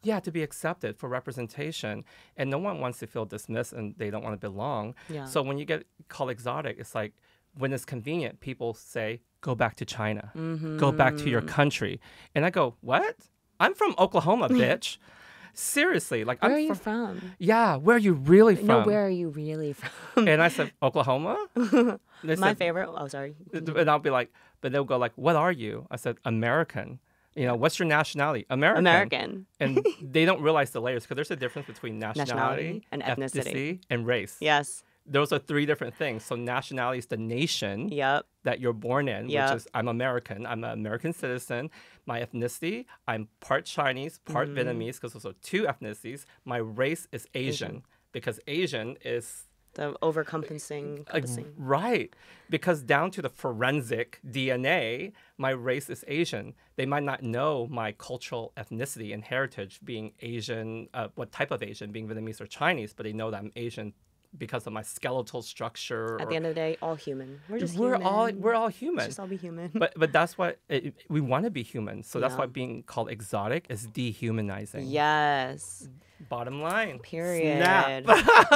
Yeah, to be accepted for representation. And no one wants to feel dismissed and they don't want to belong. Yeah. So when you get called exotic, it's like when it's convenient, people say, go back to China. Go back to your country. And I go, what? I'm from Oklahoma, bitch. Seriously. Like, where are you from? Yeah, where are you really from? No, where are you really from? And I said, Oklahoma? My favorite. Oh, sorry. And I'll be like, but they'll go like, what are you? I said, American. What's your nationality? American. And they don't realize the layers because there's a difference between nationality and ethnicity and race. Yes. Those are three different things. So nationality is the nation that you're born in, which is I'm American. I'm an American citizen. My ethnicity, I'm part Chinese, part Vietnamese, because those are two ethnicities. My race is Asian, because Asian is the overcompensating. Right. Because down to the forensic DNA, my race is Asian. They might not know my cultural ethnicity and heritage being Asian, what type of Asian, being Vietnamese or Chinese, but they know that I'm Asian because of my skeletal structure. At the end of the day, all human. We're just human. human. We're all human. Let's just all be human. But that's what we want to be human. So that's why being called exotic is dehumanizing. Yes. Bottom line. Period. Snap.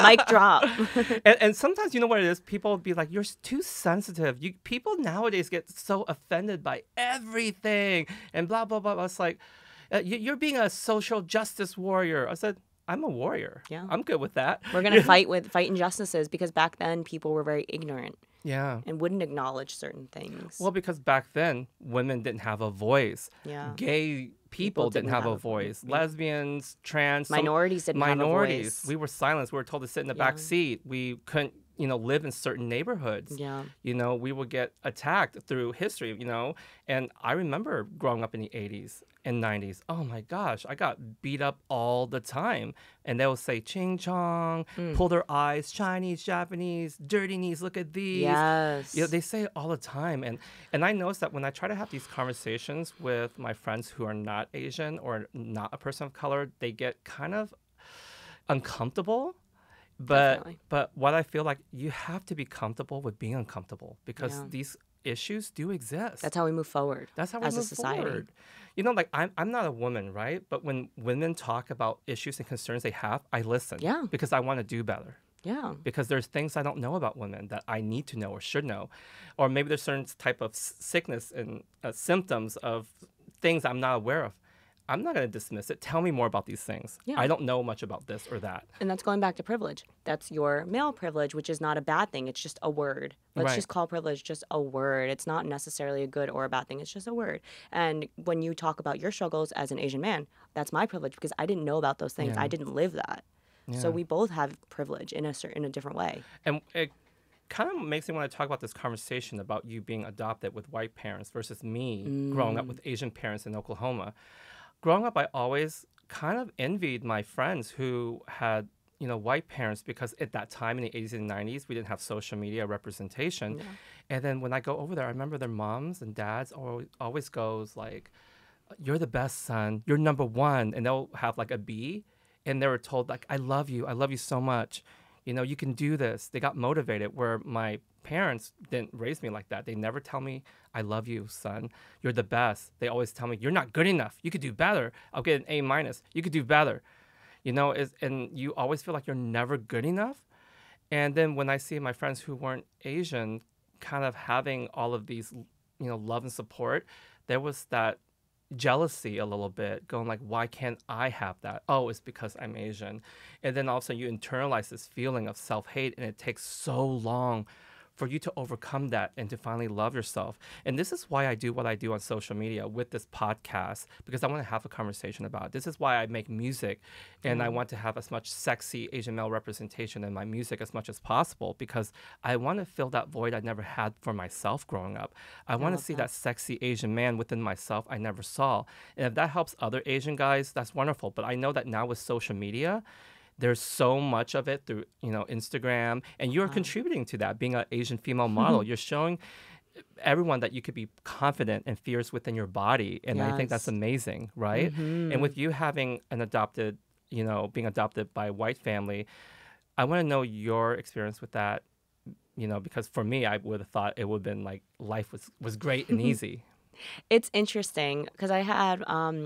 Mic drop. and sometimes you know what it is? People be like, you're too sensitive. People nowadays get so offended by everything and blah, blah, blah. It's like, you're being a social justice warrior. I said, I'm a warrior. Yeah. I'm good with that. We're going to fight injustices because back then people were very ignorant. Yeah. And wouldn't acknowledge certain things. Well, because back then, women didn't have a voice. Yeah. Gay people didn't have a voice. Lesbians, trans. Minorities didn't have a voice. We were silenced. We were told to sit in the back seat. We couldn't, live in certain neighborhoods. Yeah. We would get attacked through history, And I remember growing up in the 80s and 90s. Oh my gosh, I got beat up all the time. And they would say, ching chong, pull their eyes, Chinese, Japanese, dirty knees, look at these. Yes. They say it all the time. And I noticed that when I try to have these conversations with my friends who are not Asian or not a person of color, they get kind of uncomfortable. But what I feel like, you have to be comfortable with being uncomfortable because these issues do exist. That's how we move forward. That's how we move forward. I'm not a woman, right? But when women talk about issues and concerns they have, I listen. Yeah. Because I want to do better. Yeah. Because there's things I don't know about women that I need to know or should know. Or maybe there's certain type of sickness and symptoms of things I'm not aware of. I'm not going to dismiss it. Tell me more about these things. Yeah. I don't know much about this or that. And that's going back to privilege. That's your male privilege, which is not a bad thing. It's just a word. Let's just call privilege just a word. It's not necessarily a good or a bad thing. It's just a word. And when you talk about your struggles as an Asian man, that's my privilege because I didn't know about those things. Yeah. I didn't live that. Yeah. So we both have privilege in a different way. And it kind of makes me want to talk about this conversation about you being adopted with white parents versus me growing up with Asian parents in Oklahoma. Growing up, I always kind of envied my friends who had, white parents because at that time in the 80s and 90s, we didn't have social media representation. Yeah. And then when I go over there, I remember their moms and dads always goes like, you're the best son, you're number one. And they'll have like a B. And they were told like, I love you so much. You know, you can do this. They got motivated, where my parents didn't raise me like that. They never tell me, I love you, son. You're the best. They always tell me, you're not good enough. You could do better. I'll get an A minus. You could do better. You know, and you always feel like you're never good enough. And then when I see my friends who weren't Asian kind of having all of these, you know, love and support, there was that jealousy a little bit, going like, why can't I have that? Oh, it's because I'm Asian. And then all of a sudden you internalize this feeling of self-hate, and it takes so long for you to overcome that and to finally love yourself. And this is why I do what I do on social media with this podcast, because I want to have a conversation about it. This is why I make music, and I want to have as much sexy Asian male representation in my music as much as possible, because I want to fill that void I never had for myself growing up. I want to see that sexy Asian man within myself I never saw. And if that helps other Asian guys, that's wonderful. But I know that now with social media, there's so much of it through, you know, Instagram, and you're contributing to that, being an Asian female model. You're showing everyone that you could be confident and fierce within your body, and I think that's amazing, right? And with you having an adopted, you know, being adopted by a white family, I want to know your experience with that, you know, because for me, I would have thought it would have been like life was great and easy. It's interesting because I had,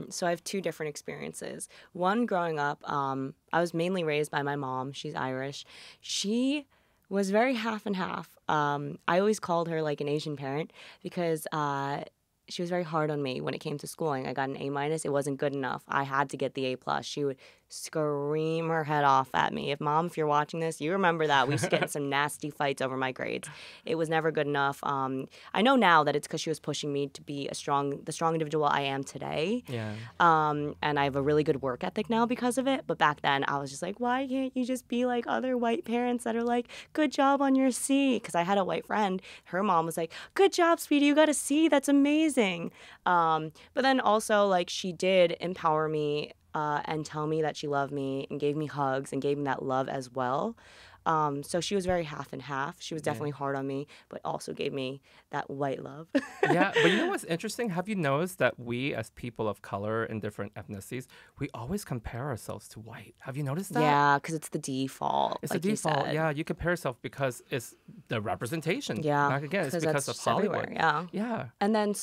so I have two different experiences. One, growing up, I was mainly raised by my mom. She's Irish. She was very half and half. I always called her like an Asian parent because she was very hard on me when it came to schooling. I got an A minus. It wasn't good enough. I had to get the A plus. She would scream her head off at me. If you're watching this, you remember that. We used to get in some nasty fights over my grades. It was never good enough. I know now that it's because she was pushing me to be the strong individual I am today. Yeah. And I have a really good work ethic now because of it. But back then, I was just like, why can't you just be like other white parents that are like, good job on your C? Because I had a white friend. Her mom was like, good job, sweetie. You got a C. That's amazing. But then also, like, she did empower me and tell me that she loved me and gave me hugs and gave me that love as well. So she was very half and half. She was definitely hard on me, but also gave me that white love. Yeah, but you know what's interesting? Have you noticed that we, as people of color in different ethnicities, we always compare ourselves to white? Have you noticed that? Yeah, because it's the default. It's like the default. You Yeah, you compare yourself because it's the representation. Yeah, Not again, it's because of that's Hollywood. everywhere, Yeah. And then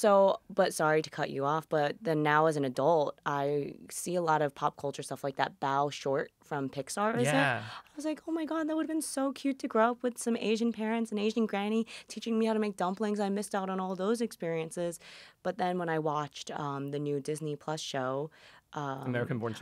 but sorry to cut you off, but then now as an adult, I see a lot of pop culture stuff like that Bao short from Pixar. Yeah. I was like, oh my God, that would have been so cute to grow up with some Asian parents, an Asian granny teaching me how to make dumplings. I missed out on all those experiences. But then when I watched the new Disney Plus show, American-born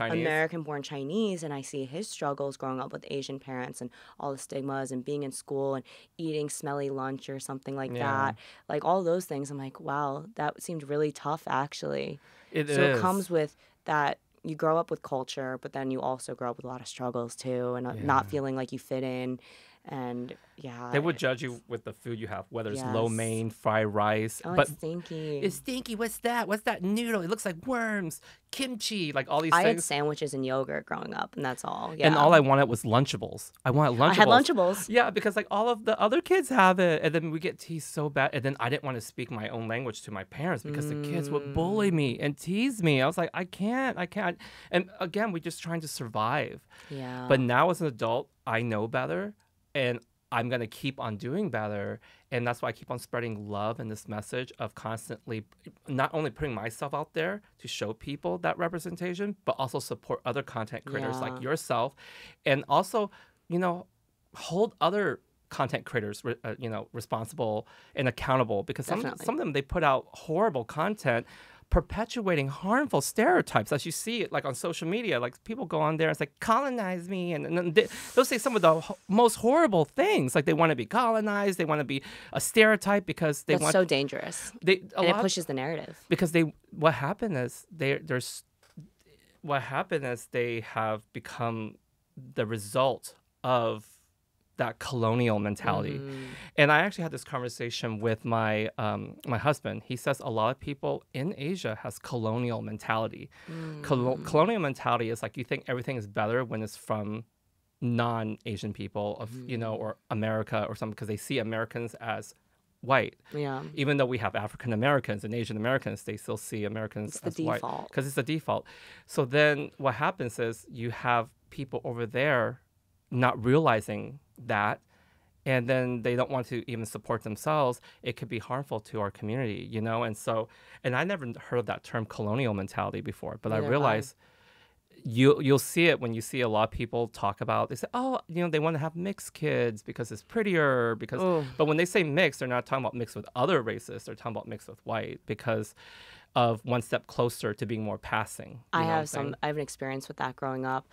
Chinese, and I see his struggles growing up with Asian parents and all the stigmas and being in school and eating smelly lunch or something like that. Like all those things, I'm like, wow, that seemed really tough actually. It So is. it comes with that. You grow up with culture, but then you also grow up with a lot of struggles too, and not feeling like you fit in. And they would judge you with the food you have, whether it's lo Yes. mein, fried rice. Oh, but it's stinky. it's stinky. What's that? What's that noodle? It looks like worms, kimchi, like all these I had things. sandwiches and yogurt growing up, and that's all. Yeah. And all I wanted was Lunchables. I wanted Lunchables. I had Lunchables. Yeah, because like all of the other kids have it, and then we get teased so bad. And then I didn't want to speak my own language to my parents because the kids would bully me and tease me. I was like, I can't. And again, we're just trying to survive. Yeah. But now as an adult, I know better, and I'm going to keep on doing better. And that's why I keep on spreading love and this message of constantly not only putting myself out there to show people that representation, but also support other content creators like yourself. And also, you know, hold other content creators, responsible and accountable, because some of them, they put out horrible content perpetuating harmful stereotypes, as you see it like on social media. Like people go on there and it's like, colonize me, and they'll say some of the most horrible things, like they want to be colonized, they want to be a stereotype because they That's want. so dangerous. And it pushes the narrative. Because what happened is they have become the result of that colonial mentality. And I actually had this conversation with my my husband. He says a lot of people in Asia has colonial mentality. Colonial mentality is like, you think everything is better when it's from non-Asian people of or America or something, because they see Americans as white. Yeah. Even though we have African Americans and Asian Americans, they still see Americans as white because it's the default. So then what happens is you have people over there not realizing that, and then they don't want to even support themselves, it could be harmful to our community, you know? And so, and I never heard of that term colonial mentality before, but I realized you'll see it when you see a lot of people talk about, they say, oh, you know, they want to have mixed kids because it's prettier, because, but when they say mixed, they're not talking about mixed with other races, they're talking about mixed with white, because of one step closer to being more passing. I have an experience with that growing up.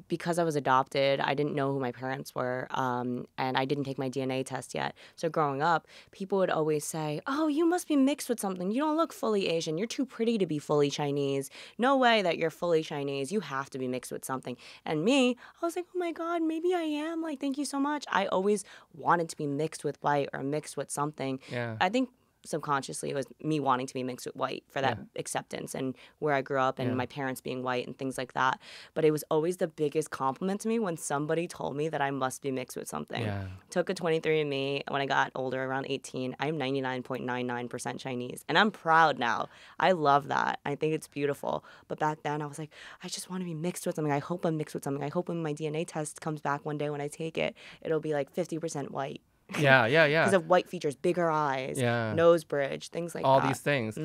Because I was adopted, I didn't know who my parents were, and I didn't take my DNA test yet. So growing up, people would always say, oh, you must be mixed with something. You don't look fully Asian. You're too pretty to be fully Chinese. No way that you're fully Chinese. You have to be mixed with something. And me, I was like, oh my God, maybe I am. Like, thank you so much. I always wanted to be mixed with white or mixed with something. Yeah. I think subconsciously it was me wanting to be mixed with white for that acceptance and where I grew up and my parents being white and things like that. But it was always the biggest compliment to me when somebody told me that I must be mixed with something. Yeah. Took a 23andMe when I got older, around 18. I'm 99.99% Chinese, and I'm proud now. I love that. I think it's beautiful. But back then I was like, I just want to be mixed with something. I hope I'm mixed with something. I hope when my DNA test comes back one day when I take it, it'll be like 50% white. Yeah. Because of white features, bigger eyes, nose bridge, things like all that. these things.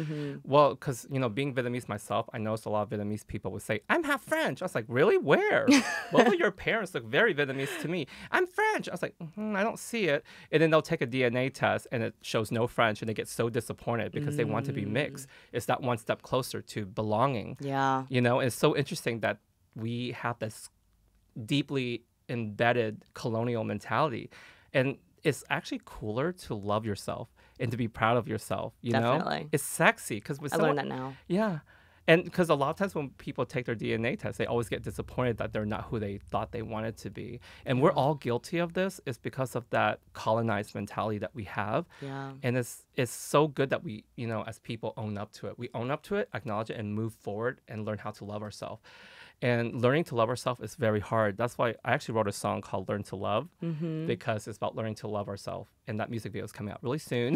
Well, because, you know, being Vietnamese myself, I noticed a lot of Vietnamese people would say, I'm half French. I was like, really? Where? Both of your parents look very Vietnamese to me. I'm French. I was like, I don't see it. And then they'll take a DNA test and it shows no French, and they get so disappointed because they want to be mixed. It's that one step closer to belonging. Yeah. You know, it's so interesting that we have this deeply embedded colonial mentality. And it's actually cooler to love yourself and to be proud of yourself, you Definitely. know? It's sexy. I learned that now. Yeah. And because a lot of times when people take their DNA test, they always get disappointed that they're not who they thought they wanted to be. And we're all guilty of this. It's because of that colonized mentality that we have. Yeah. And it's so good that we, you know, as people own up to it. We own up to it, acknowledge it, and move forward and learn how to love ourselves. And learning to love ourselves is very hard. That's why I actually wrote a song called Learn to Love, because it's about learning to love ourselves. And that music video is coming out really soon.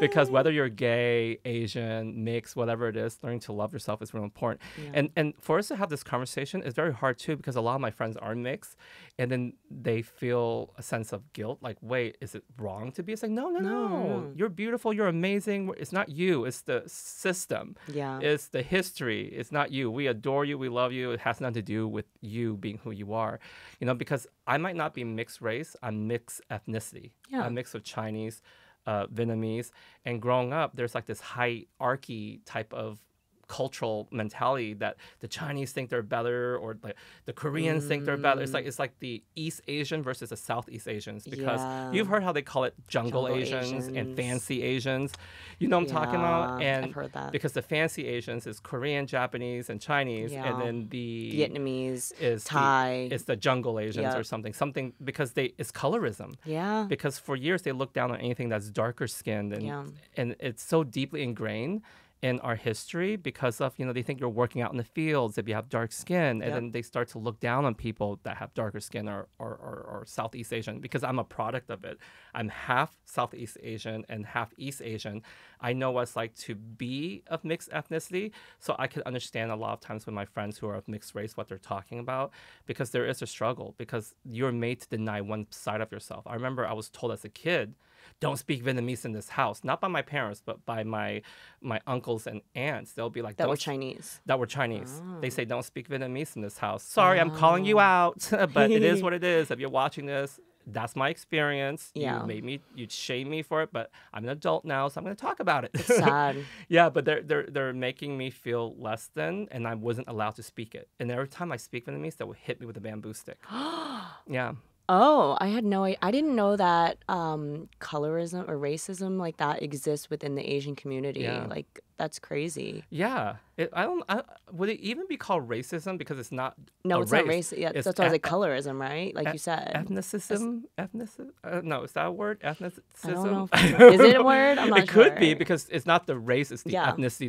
Because whether you're gay, Asian, mixed, whatever it is, learning to love yourself is really important. Yeah. And for us to have this conversation is very hard too, because a lot of my friends are mixed, and then they feel a sense of guilt. Like, wait, is it wrong to be? It's like, no. You're beautiful. You're amazing. It's not you. It's the system. Yeah. It's the history. It's not you. We adore you. We love you. It has nothing to do with you being who you are. You know, because I might not be mixed race. I'm mixed ethnicity. Yeah. I'm mixed with Chinese, Vietnamese, and growing up, there's like this hierarchy type of cultural mentality that the Chinese think they're better, or like the Koreans think they're better. It's like the East Asian versus the Southeast Asians, because you've heard how they call it jungle Asians and fancy Asians. You know what I'm talking about? And I've heard that. Because the fancy Asians is Korean, Japanese, and Chinese, and then the Vietnamese is Thai. It's the jungle Asians or something because it's colorism. Yeah. Because for years they look down on anything that's darker skinned, and it's so deeply ingrained in our history because of, you know, they think you're working out in the fields if you have dark skin, and then they start to look down on people that have darker skin or Southeast Asian, because I'm a product of it. I'm half Southeast Asian and half East Asian. I know what it's like to be of mixed ethnicity, so I can understand a lot of times when my friends who are of mixed race what they're talking about, because there is a struggle, because you're made to deny one side of yourself. I remember I was told as a kid, don't speak Vietnamese in this house. Not by my parents, but by my uncles and aunts. They'll be like, that were Chinese. Oh. They say, don't speak Vietnamese in this house. Sorry, I'm calling you out, but it is what it is. If you're watching this, that's my experience. Yeah. You shame me for it, but I'm an adult now, so I'm going to talk about it. It's sad. Yeah, but they're making me feel less than, and I wasn't allowed to speak it. And every time I speak Vietnamese, they would hit me with a bamboo stick. Yeah. Oh, I didn't know that colorism or racism like that exists within the Asian community. Yeah. Like, that's crazy. Yeah. Would it even be called racism? Because it's not. No, it's race. not race. Yeah, that's why I was like colorism, right? Like you said. Ethnicism? No, is that a word? Ethnicism? I don't know. Is it a word? I'm not sure. It could be, because it's not the race, it's the ethnicity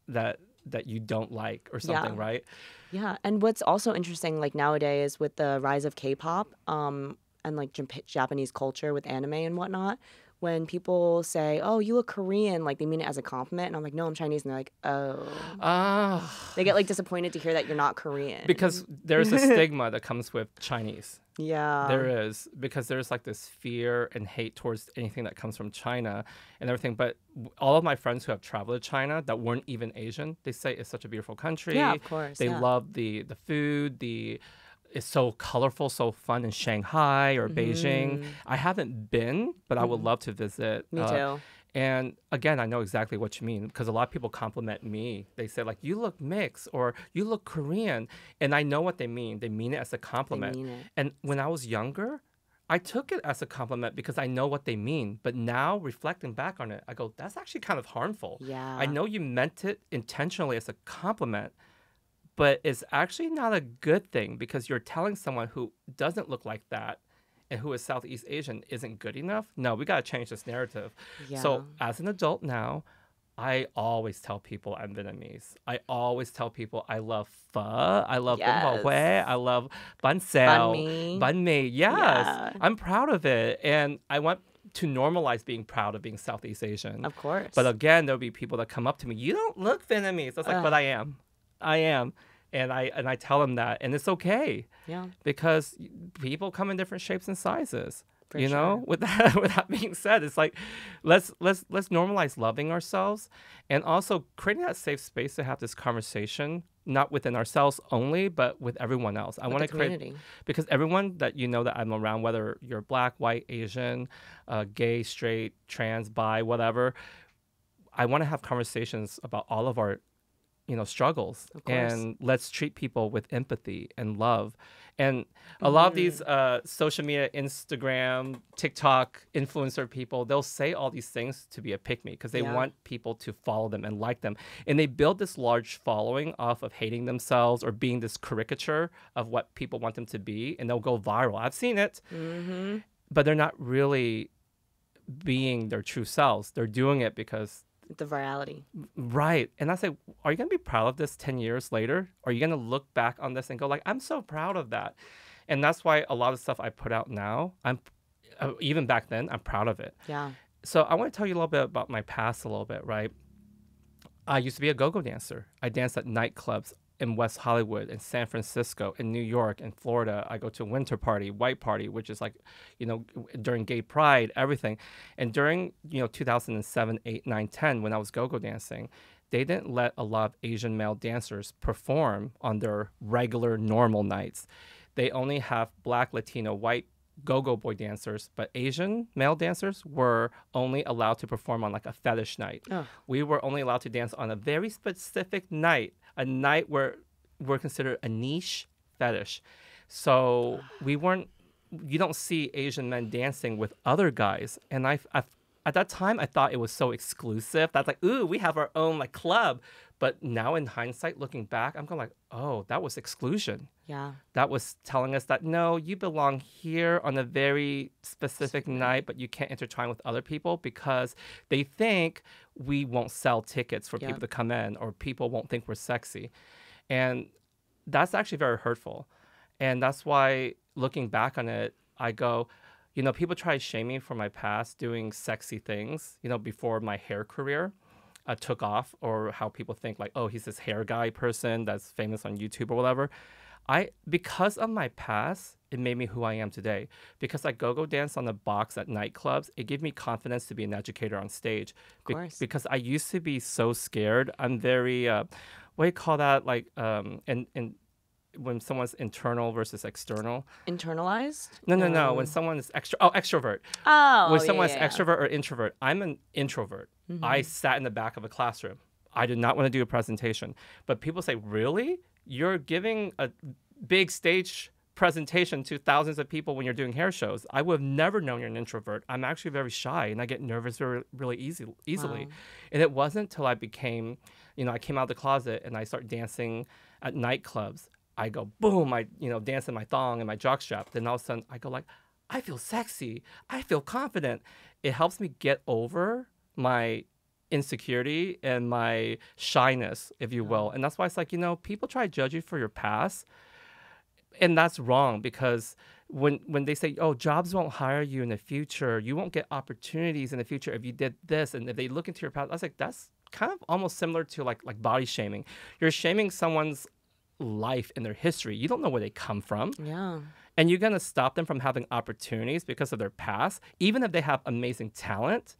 that you don't like or something, right? Yeah, and what's also interesting, like nowadays with the rise of K-pop and like Japanese culture with anime and whatnot, when people say, "Oh, you look Korean," like they mean it as a compliment, and I'm like, "No, I'm Chinese," and they're like, "Oh." They get like disappointed to hear that you're not Korean. Because there's a stigma that comes with Chinese. Yeah. There is, because there's like this fear and hate towards anything that comes from China and everything. But all of my friends who have traveled to China that weren't even Asian, they say it's such a beautiful country. Yeah, of course. They love the food, it's so colorful, so fun in Shanghai or Beijing. I haven't been, but I would love to visit. Me too. And again, I know exactly what you mean, because a lot of people compliment me. They say like, "You look mixed," or "You look Korean," and I know what they mean. They mean it as a compliment. They mean it. And when I was younger, I took it as a compliment because I know what they mean. But now, reflecting back on it, I go, "That's actually kind of harmful." Yeah. I know you meant it intentionally as a compliment, but it's actually not a good thing, because you're telling someone who doesn't look like that and who is Southeast Asian isn't good enough. No, we got to change this narrative. Yeah. So as an adult now, I always tell people I'm Vietnamese. I always tell people I love pho, I love bún bò Huế, I love bánh xèo, bánh mì. Yes, Yeah. I'm proud of it. And I want to normalize being proud of being Southeast Asian. Of course. But again, there'll be people that come up to me, "You don't look Vietnamese." I was like, "But I am. I am." And I tell them that, and it's okay. Yeah. Because people come in different shapes and sizes. For you know, sure. with that being said, it's like let's normalize loving ourselves, and also creating that safe space to have this conversation, not within ourselves only, but with everyone else. I want to create, because everyone that you know that I'm around, whether you're Black, white, Asian, gay, straight, trans, bi, whatever, I want to have conversations about all of our struggles, and let's treat people with empathy and love. And a lot of these social media, Instagram, TikTok influencer people, they'll say all these things to be a pick me, because they want people to follow them and like them. And they build this large following off of hating themselves or being this caricature of what people want them to be, and they'll go viral. I've seen it, but they're not really being their true selves. They're doing it because the virality. Right. And I say, are you going to be proud of this 10 years later? Are you going to look back on this and go like, I'm so proud of that? And that's why a lot of stuff I put out now, even back then, I'm proud of it. Yeah. So I want to tell you a little bit about my past a little bit, right? I used to be a go-go dancer. I danced at nightclubs in West Hollywood, in San Francisco, in New York, in Florida. I go to a winter party, white party, which is like, during gay pride, everything. And during, 2007, 8, 9, 10, when I was go-go dancing, they didn't let a lot of Asian male dancers perform on their regular, normal nights. They only have Black, Latino, white go-go boy dancers, but Asian male dancers were only allowed to perform on like a fetish night. Oh. We were only allowed to dance on a very specific night, a night where we're considered a niche fetish. So you don't see Asian men dancing with other guys. And I at that time, I thought it was so exclusive. That's like, ooh, we have our own like club. But now in hindsight, looking back, I'm going like, oh, that was exclusion. Yeah. That was telling us that, no, you belong here on a very specific night, but you can't intertwine with other people, because they think we won't sell tickets for people to come in, or people won't think we're sexy. And that's actually very hurtful. And that's why, looking back on it, I go, people try to shame me for my past doing sexy things, before my hair career took off, or how people think like, oh, he's this hair guy person that's famous on YouTube or whatever. Because of my past, it made me who I am today. Because I go dance on the box at nightclubs, it gave me confidence to be an educator on stage. Of course. Because I used to be so scared. I'm very, what do you call that? Like, when someone's internal versus external. Internalized? No. When someone is extrovert. When someone's extrovert or introvert. I'm an introvert. Mm-hmm. I sat in the back of a classroom. I did not want to do a presentation. But people say, really? You're giving a big stage presentation to thousands of people when you're doing hair shows. I would have never known you're an introvert. I'm actually very shy, and I get nervous really easily. Wow. And it wasn't until I became, I came out of the closet and I started dancing at nightclubs. I go, boom, I dance in my thong and my jockstrap. Then all of a sudden I go like, I feel sexy. I feel confident. It helps me get over my insecurity and my shyness, if you will. And that's why it's like, people try to judge you for your past. And that's wrong, because when they say, oh, jobs won't hire you in the future, you won't get opportunities in the future if you did this, and if they look into your past, I was like, that's kind of almost similar to like body shaming. You're shaming someone's life and their history. You don't know where they come from. Yeah. And you're going to stop them from having opportunities because of their past, even if they have amazing talent.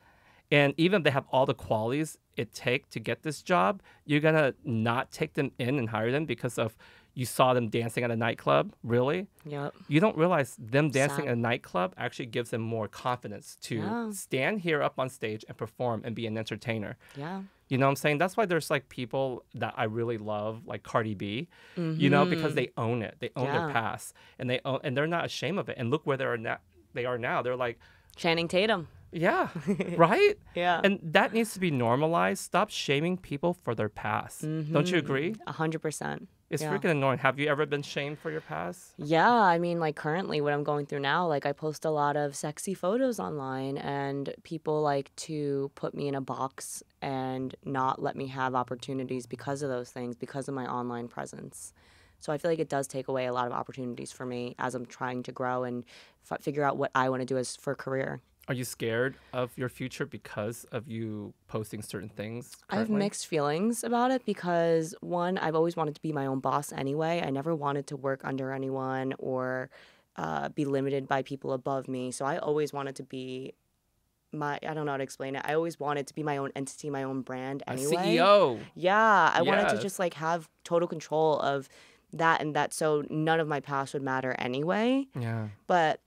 And even if they have all the qualities it takes to get this job, you're going to not take them in and hire them because of you saw them dancing at a nightclub. Really? Yep. You don't realize them dancing Sad. at a nightclub actually gives them more confidence to stand here up on stage and perform and be an entertainer. Yeah. You know what I'm saying? That's why there's like people that I really love, like Cardi B, you know, because they own it. They own their past, and they're not ashamed of it. And look where they are now. They're like Channing Tatum. Yeah, right? Yeah. And that needs to be normalized. Stop shaming people for their past. Don't you agree? 100%. It's freaking annoying. Have you ever been shamed for your past? Yeah, I mean, like currently what I'm going through now, like I post a lot of sexy photos online and people like to put me in a box and not let me have opportunities because of those things, because of my online presence. So I feel like it does take away a lot of opportunities for me as I'm trying to grow and figure out what I want to do as for a career. Are you scared of your future because of you posting certain things currently? I have mixed feelings about it because, one, I've always wanted to be my own boss anyway. I never wanted to work under anyone or be limited by people above me. So I always wanted to be I don't know how to explain it. I always wanted to be my own entity, my own brand anyway. A CEO. Yeah, I wanted to Yes. just like have total control of that and that, so none of my past would matter anyway. Yeah. But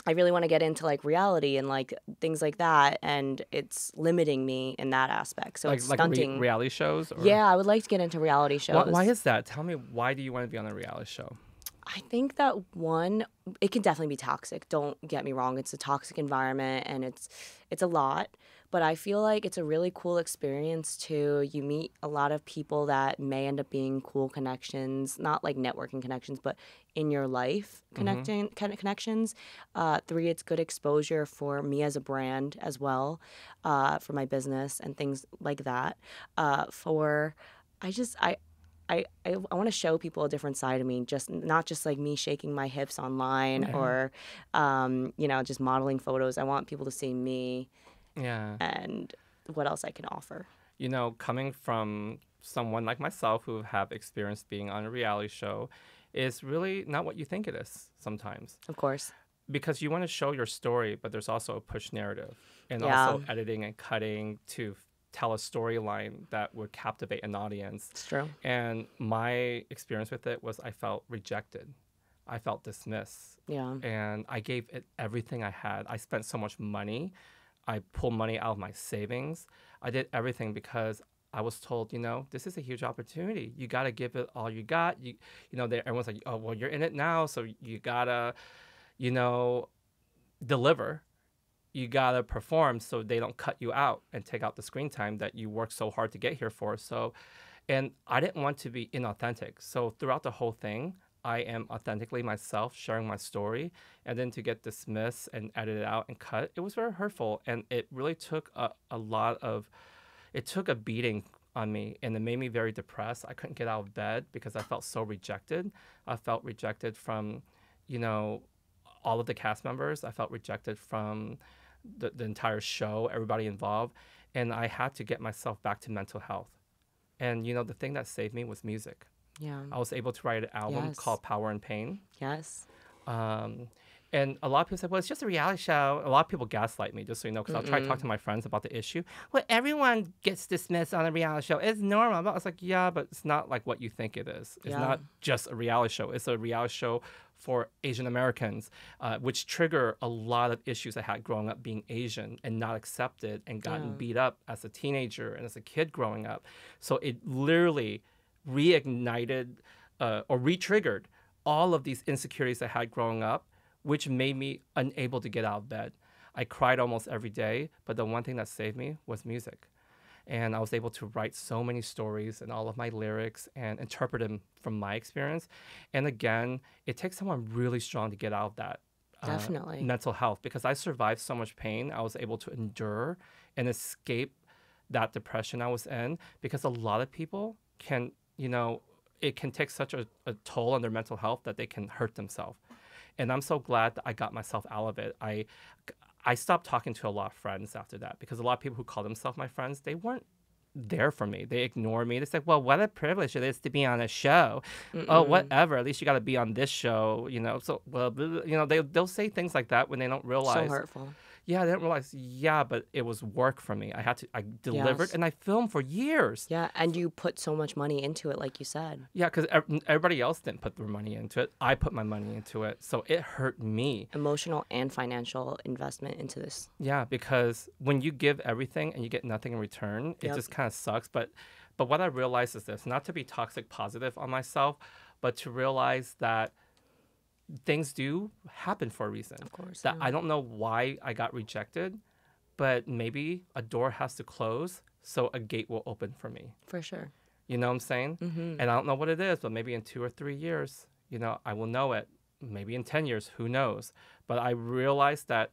I really want to get into like reality and like things like that, and it's limiting me in that aspect. So it's stunting. Reality shows? Or? Yeah, I would like to get into reality shows. Why is that? Tell me, why do you want to be on a reality show? I think that one, it can definitely be toxic. Don't get me wrong; it's a toxic environment, and it's a lot. But I feel like it's a really cool experience too. You meet a lot of people that may end up being cool connections, not like networking connections, but in your life connecting kind of connections. 3, it's good exposure for me as a brand as well, for my business and things like that. 4, I want to show people a different side of me, just not just like me shaking my hips online or, just modeling photos. I want people to see me. Yeah. And what else I can offer. You know, coming from someone like myself who have experienced being on a reality show is really not what you think it is sometimes. Of course. Because you want to show your story, but there's also a push narrative and Yeah. also editing and cutting to tell a storyline that would captivate an audience. It's true. And my experience with it was I felt rejected. I felt dismissed. Yeah. And I gave it everything I had. I spent so much money. I pulled money out of my savings. I did everything because I was told, this is a huge opportunity. You got to give it all you got. Everyone's like, oh, well, you're in it now, so you got to, deliver. You got to perform so they don't cut you out and take out the screen time that you worked so hard to get here for. And I didn't want to be inauthentic. So throughout the whole thing, I am authentically myself, sharing my story, and then to get dismissed and edited out and cut, it was very hurtful, and it really took it took a beating on me, and it made me very depressed. I couldn't get out of bed because I felt so rejected. I felt rejected from, all of the cast members. I felt rejected from the entire show, everybody involved, and I had to get myself back to mental health. And, the thing that saved me was music. Yeah. I was able to write an album called Power and Pain. Yes. And a lot of people say, well, it's just a reality show. A lot of people gaslight me, just so you know, because I'll try to talk to my friends about the issue. Well, everyone gets dismissed on a reality show. It's normal. But I was like, yeah, but it's not like what you think it is. It's not just a reality show. It's a reality show for Asian Americans, which trigger a lot of issues I had growing up being Asian and not accepted and gotten beat up as a teenager and as a kid growing up. So it literally reignited or re-triggered all of these insecurities I had growing up, which made me unable to get out of bed. I cried almost every day, but the one thing that saved me was music. And I was able to write so many stories and all of my lyrics and interpret them from my experience. And again, it takes someone really strong to get out of that Definitely. mental health, because I survived so much pain. I was able to endure and escape that depression I was in, because a lot of people can, it can take such a toll on their mental health that they can hurt themselves. And I'm so glad that I got myself out of it. I stopped talking to a lot of friends after that because a lot of people who call themselves my friends, they weren't there for me. They ignore me. They say, well, what a privilege it is to be on a show. Oh, whatever. At least you got to be on this show, you know. So, well, you know, they'll say things like that when they don't realize. So hurtful. Yeah, I didn't realize. Yeah, but it was work for me. I delivered, Yes. and I filmed for years. Yeah, and you put so much money into it, like you said. Yeah, because everybody else didn't put their money into it. I put my money into it, so it hurt me. Emotional and financial investment into this. Yeah, because when you give everything and you get nothing in return, it just kind of sucks. But what I realized is this: not to be toxic positive on myself, but to realize that things do happen for a reason. Of course. That I don't know why I got rejected, but maybe a door has to close so a gate will open for me. For sure. You know what I'm saying? And I don't know what it is, but maybe in 2 or 3 years, you know, I will know it. Maybe in 10 years, who knows? But I realized that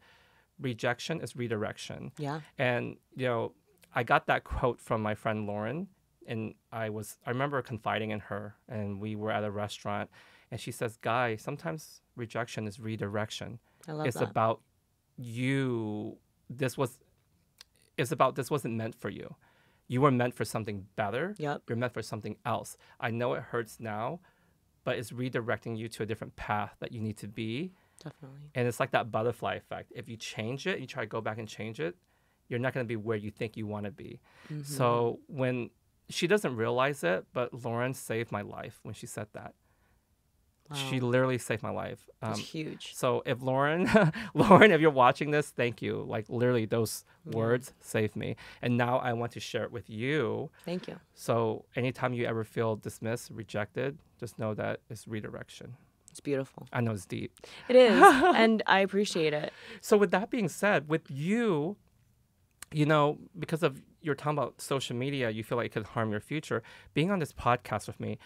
rejection is redirection. Yeah. And, you know, I got that quote from my friend Lauren, and I remember confiding in her, and we were at a restaurant, and she says, Guy, sometimes rejection is redirection. I love It's that. about you. This wasn't meant for you. You were meant for something better. Yep. You're meant for something else. I know it hurts now, but it's redirecting you to a different path that you need to be. Definitely. And it's like that butterfly effect. If you change it, you try to go back and change it, you're not going to be where you think you want to be. So when she doesn't realize it, but Lauren saved my life when she said that. She literally saved my life. It's huge. So if Lauren, if you're watching this, thank you. Like literally those words saved me. And now I want to share it with you. Thank you. So anytime you ever feel dismissed, rejected, just know that it's redirection. It's beautiful. I know it's deep. It is. And I appreciate it. So with that being said, with you, you know, because of your talking about social media, you feel like it could harm your future. Being on this podcast with me,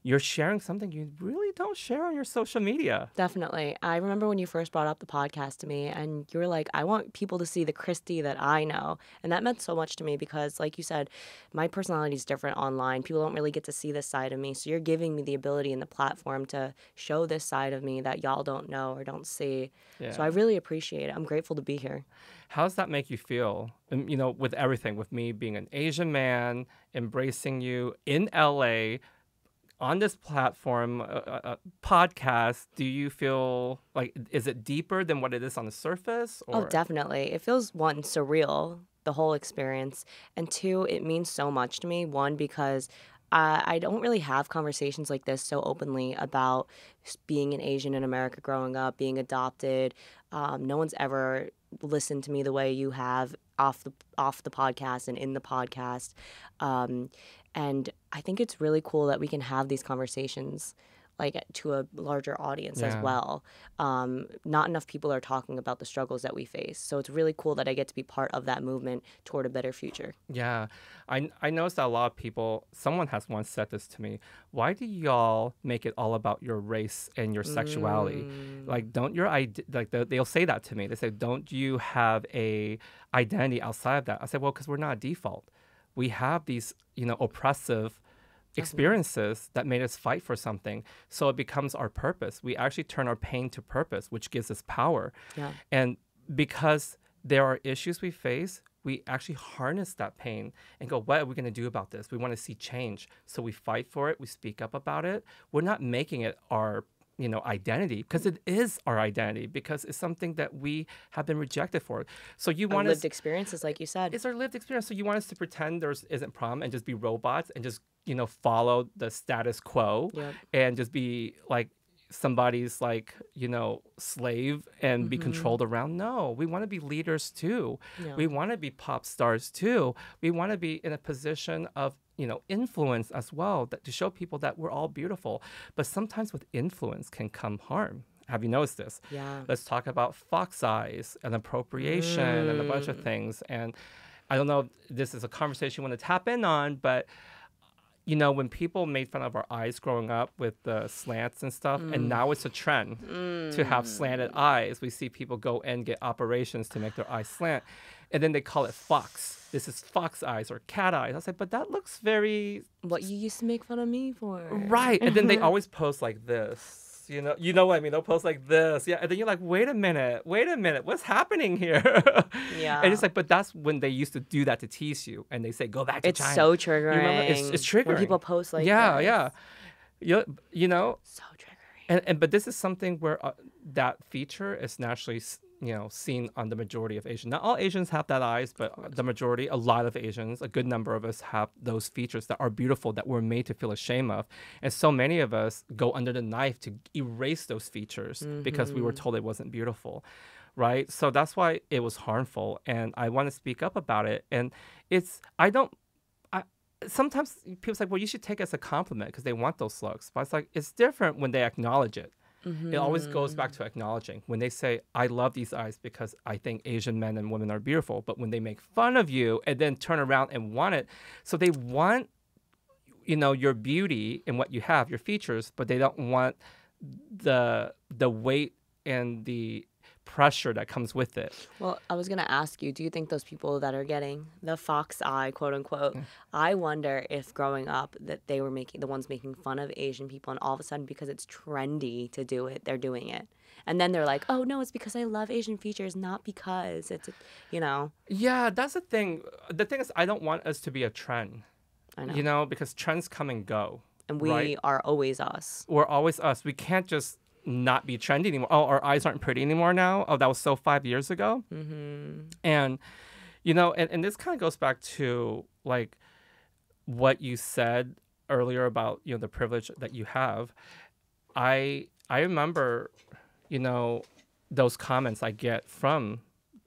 you're sharing something you really don't share on your social media. Definitely. I remember when you first brought up the podcast to me and you were like, I want people to see the Christie that I know. And that meant so much to me because, like you said, my personality is different online. People don't really get to see this side of me. So you're giving me the ability and the platform to show this side of me that y'all don't know or don't see. Yeah. So I really appreciate it. I'm grateful to be here. How does that make you feel? You know, with everything, with me being an Asian man, embracing you in LA, on this platform, podcast, do you feel like, is it deeper than what it is on the surface? Or? Oh, definitely. It feels, one, surreal, the whole experience. And two, it means so much to me. One, because I don't really have conversations like this so openly about being an Asian in America growing up, being adopted. No one's ever listened to me the way you have off the podcast and in the podcast. And I think it's really cool that we can have these conversations like to a larger audience as well. Not enough people are talking about the struggles that we face. So it's really cool that I get to be part of that movement toward a better future. Yeah. I noticed that a lot of people, someone has once said this to me, why do y'all make it all about your race and your sexuality? Like, don't your they'll say that to me. They say, don't you have a identity outside of that? I said, well, because we're not a default. We have these, you know, oppressive experiences that made us fight for something. So it becomes our purpose. We actually turn our pain to purpose, which gives us power. Yeah. And because there are issues we face, we actually harness that pain and go, what are we going to do about this? We want to see change. So we fight for it. We speak up about it. We're not making it our, you know, identity, because it is our identity, because it's something that we have been rejected for. So you want lived experiences, like you said. It's our lived experience. So you want us to pretend there isn't problem and just be robots and just, you know, follow the status quo and just be like somebody's like, you know, slave and be controlled around. No, we want to be leaders too. Yeah. We want to be pop stars too. We want to be in a position of, you know, influence as well, that to show people that we're all beautiful. But sometimes with influence can come harm. Have you noticed this? Yeah. Let's talk about fox eyes and appropriation and a bunch of things. And I don't know if this is a conversation you want to tap in on, but you know, when people made fun of our eyes growing up with the slants and stuff, and now it's a trend to have slanted eyes. We see people go and get operations to make their eyes slant. And then they call it fox. This is fox eyes or cat eyes. I was like, but that looks very... What you used to make fun of me for. Right. And then they always post like this. this, you know what I mean? They'll post like this, yeah, and then you're like, wait a minute, what's happening here? Yeah. And it's like, but that's when they used to do that to tease you, and they say, go back to It's China. so triggering. You remember? It's triggering. When people post like yeah, this. yeah, you know. So triggering. And but this is something where that feature is naturally seen on the majority of Asians. Not all Asians have that eyes, but the majority, a lot of Asians, a good number of us have those features that are beautiful that we're made to feel ashamed of. And so many of us go under the knife to erase those features because we were told it wasn't beautiful, right? So that's why it was harmful. And I want to speak up about it. And sometimes people say, well, you should take it as a compliment because they want those looks. But it's like, it's different when they acknowledge it. It always goes back to acknowledging. When they say, I love these eyes because I think Asian men and women are beautiful, but when they make fun of you and then turn around and want it, so they want, your beauty and what you have, your features, but they don't want the weight and the pressure that comes with it. Well, I was going to ask you, do you think those people that are getting the fox eye, quote unquote, I wonder if growing up that they were the ones making fun of Asian people, and all of a sudden because it's trendy to do it, they're doing it. And then they're like, oh, no, it's because I love Asian features, not because it's, Yeah, that's the thing. The thing is, I don't want us to be a trend, I know. Because trends come and go. And we are always us. We're always us. We can't just not be trendy anymore. Oh, our eyes aren't pretty anymore now. Oh, that was so 5 years ago. And, and this kind of goes back to like what you said earlier about, the privilege that you have. I remember, those comments I get from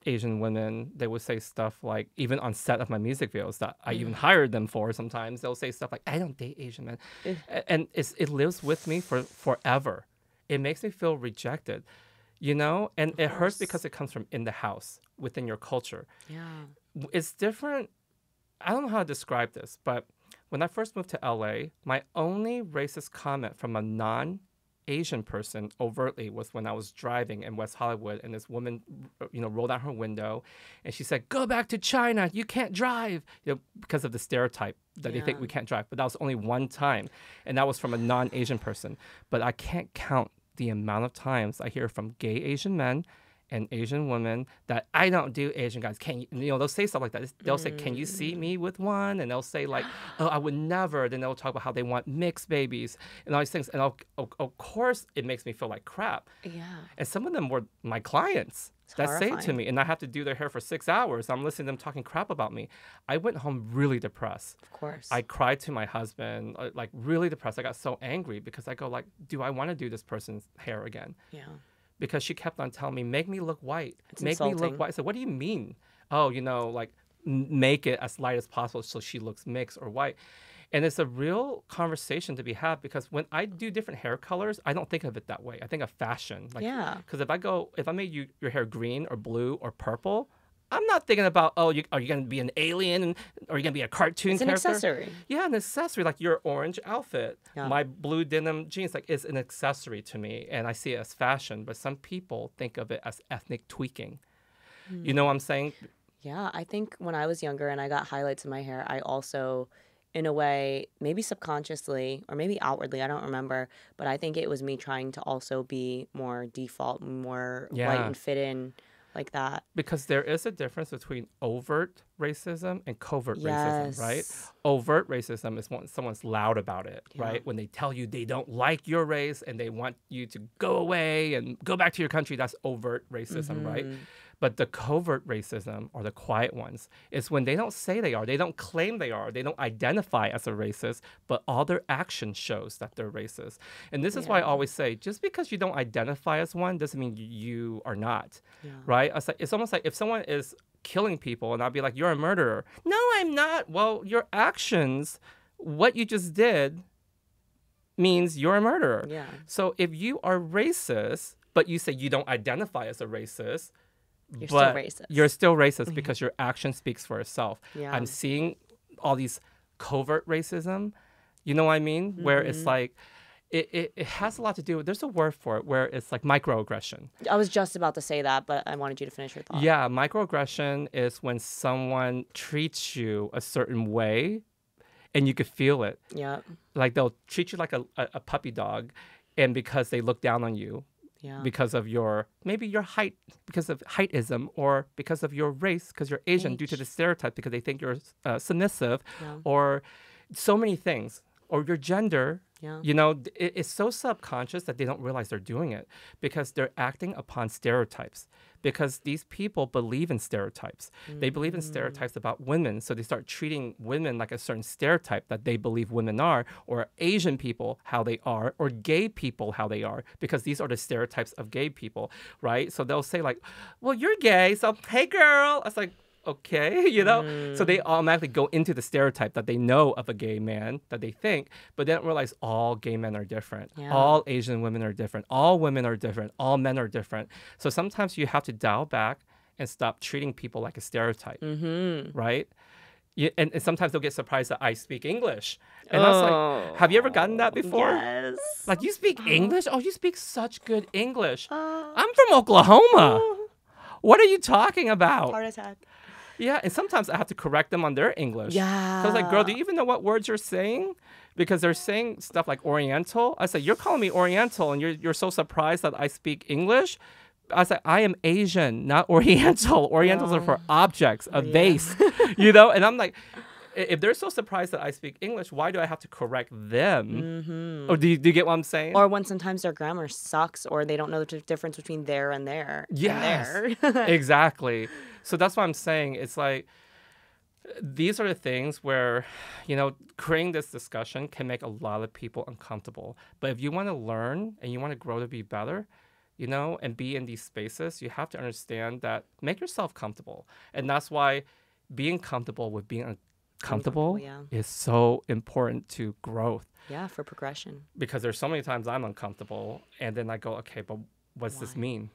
Asian women. They would say stuff like, even on set of my music videos that I even hired them for sometimes, they'll say stuff like, I don't date Asian men. And it lives with me forever. It makes me feel rejected, and it hurts because it comes from in the house, within your culture. Yeah. It's different. I don't know how to describe this, but when I first moved to LA, my only racist comment from a non-Asian person overtly was when I was driving in West Hollywood, and this woman, rolled out her window, and she said, "Go back to China. You can't drive," because of the stereotype that they think we can't drive. But that was only one time, and that was from a non-Asian person. But I can't count the amount of times I hear from gay Asian men and Asian women that I don't do Asian guys. Can you, they'll say stuff like that. They'll say, "Can you see me with one?" And they'll say like, "Oh, I would never." Then they'll talk about how they want mixed babies and all these things. And of course, it makes me feel like crap. Yeah. And some of them were my clients that say it to me, and I have to do their hair for 6 hours. I'm listening to them talking crap about me. I went home really depressed. Of course. I cried to my husband, like really depressed. I got so angry because I go like, do I want to do this person's hair again? Yeah. Because she kept on telling me, make me look white. It's make insulting. me look white. I said, what do you mean? Oh, like make it as light as possible so she looks mixed or white. And it's a real conversation to be had, because when I do different hair colors, I don't think of it that way. I think of fashion. Like, yeah. Because if I made your hair green or blue or purple, I'm not thinking about, are you going to be an alien or are you going to be a cartoon character? It's an accessory. Yeah, an accessory, like your orange outfit. Yeah. My blue denim jeans, like, is an accessory to me, and I see it as fashion. But some people think of it as ethnic tweaking. You know what I'm saying? Yeah, I think when I was younger and I got highlights in my hair, I also, in a way, maybe subconsciously or maybe outwardly, I don't remember, but I think it was me trying to also be more default, more white and fit in like that. Because there is a difference between overt racism and covert racism, right? Yes. Overt racism is when someone's loud about it, right? When they tell you they don't like your race and they want you to go away and go back to your country, that's overt racism, right? But the covert racism, or the quiet ones, is when they don't say they are, they don't claim they are, they don't identify as a racist, but all their action shows that they're racist. And this is why I always say, just because you don't identify as one doesn't mean you are not, right? It's almost like if someone is killing people and I'll be like, you're a murderer. No, I'm not. Well, your actions, what you just did, means you're a murderer. Yeah. So if you are racist, but you say you don't identify as a racist, You're still racist. You're still racist because your action speaks for itself. Yeah. I'm seeing all these covert racism, you know what I mean? Where it's like, it has a lot to do with, there's a word for it, where it's like microaggression. I was just about to say that, but I wanted you to finish your thought. Yeah, microaggression is when someone treats you a certain way and you could feel it. Yeah. Like they'll treat you like a puppy dog, and because they look down on you. Yeah. Because of maybe your height, because of heightism, or because of your race, because you're Asian, due to the stereotype, because they think you're submissive, or so many things, or your gender. Yeah. You know, it's so subconscious that they don't realize they're doing it because they're acting upon stereotypes. Because these people believe in stereotypes. They believe in stereotypes about women, so they start treating women like a certain stereotype that they believe women are, or Asian people how they are, or gay people how they are, because these are the stereotypes of gay people, right? So they'll say like, well, you're gay, so hey girl. I was like, okay, you know? So they automatically go into the stereotype that they know of a gay man that they think, but they don't realize all gay men are different. Yeah. All Asian women are different. All women are different. All men are different. So sometimes you have to dial back and stop treating people like a stereotype, right? And sometimes they'll get surprised that I speak English. And I was like, have you ever gotten that before? Yes. Like, you speak English? Oh, you speak such good English. I'm from Oklahoma. What are you talking about? Heart attack. Yeah, and sometimes I have to correct them on their English. Yeah. So I was like, girl, do you even know what words you're saying? Because they're saying stuff like Oriental. I said, you're calling me Oriental, and you're so surprised that I speak English? I said, I am Asian, not Oriental. Orientals are for objects, a vase, you know? And I'm like, if they're so surprised that I speak English, why do I have to correct them? Or do you get what I'm saying? Or when sometimes their grammar sucks, or they don't know the difference between there and there. Yes, and there. exactly. So that's what I'm saying. It's like, these are the things where, you know, creating this discussion can make a lot of people uncomfortable. But if you want to learn and you want to grow to be better, you know, and be in these spaces, you have to understand that make yourself comfortable. And that's why being comfortable with being uncomfortable is so important to growth. Yeah, for progression. Because there's so many times I'm uncomfortable, and then I go, okay, but what does this mean?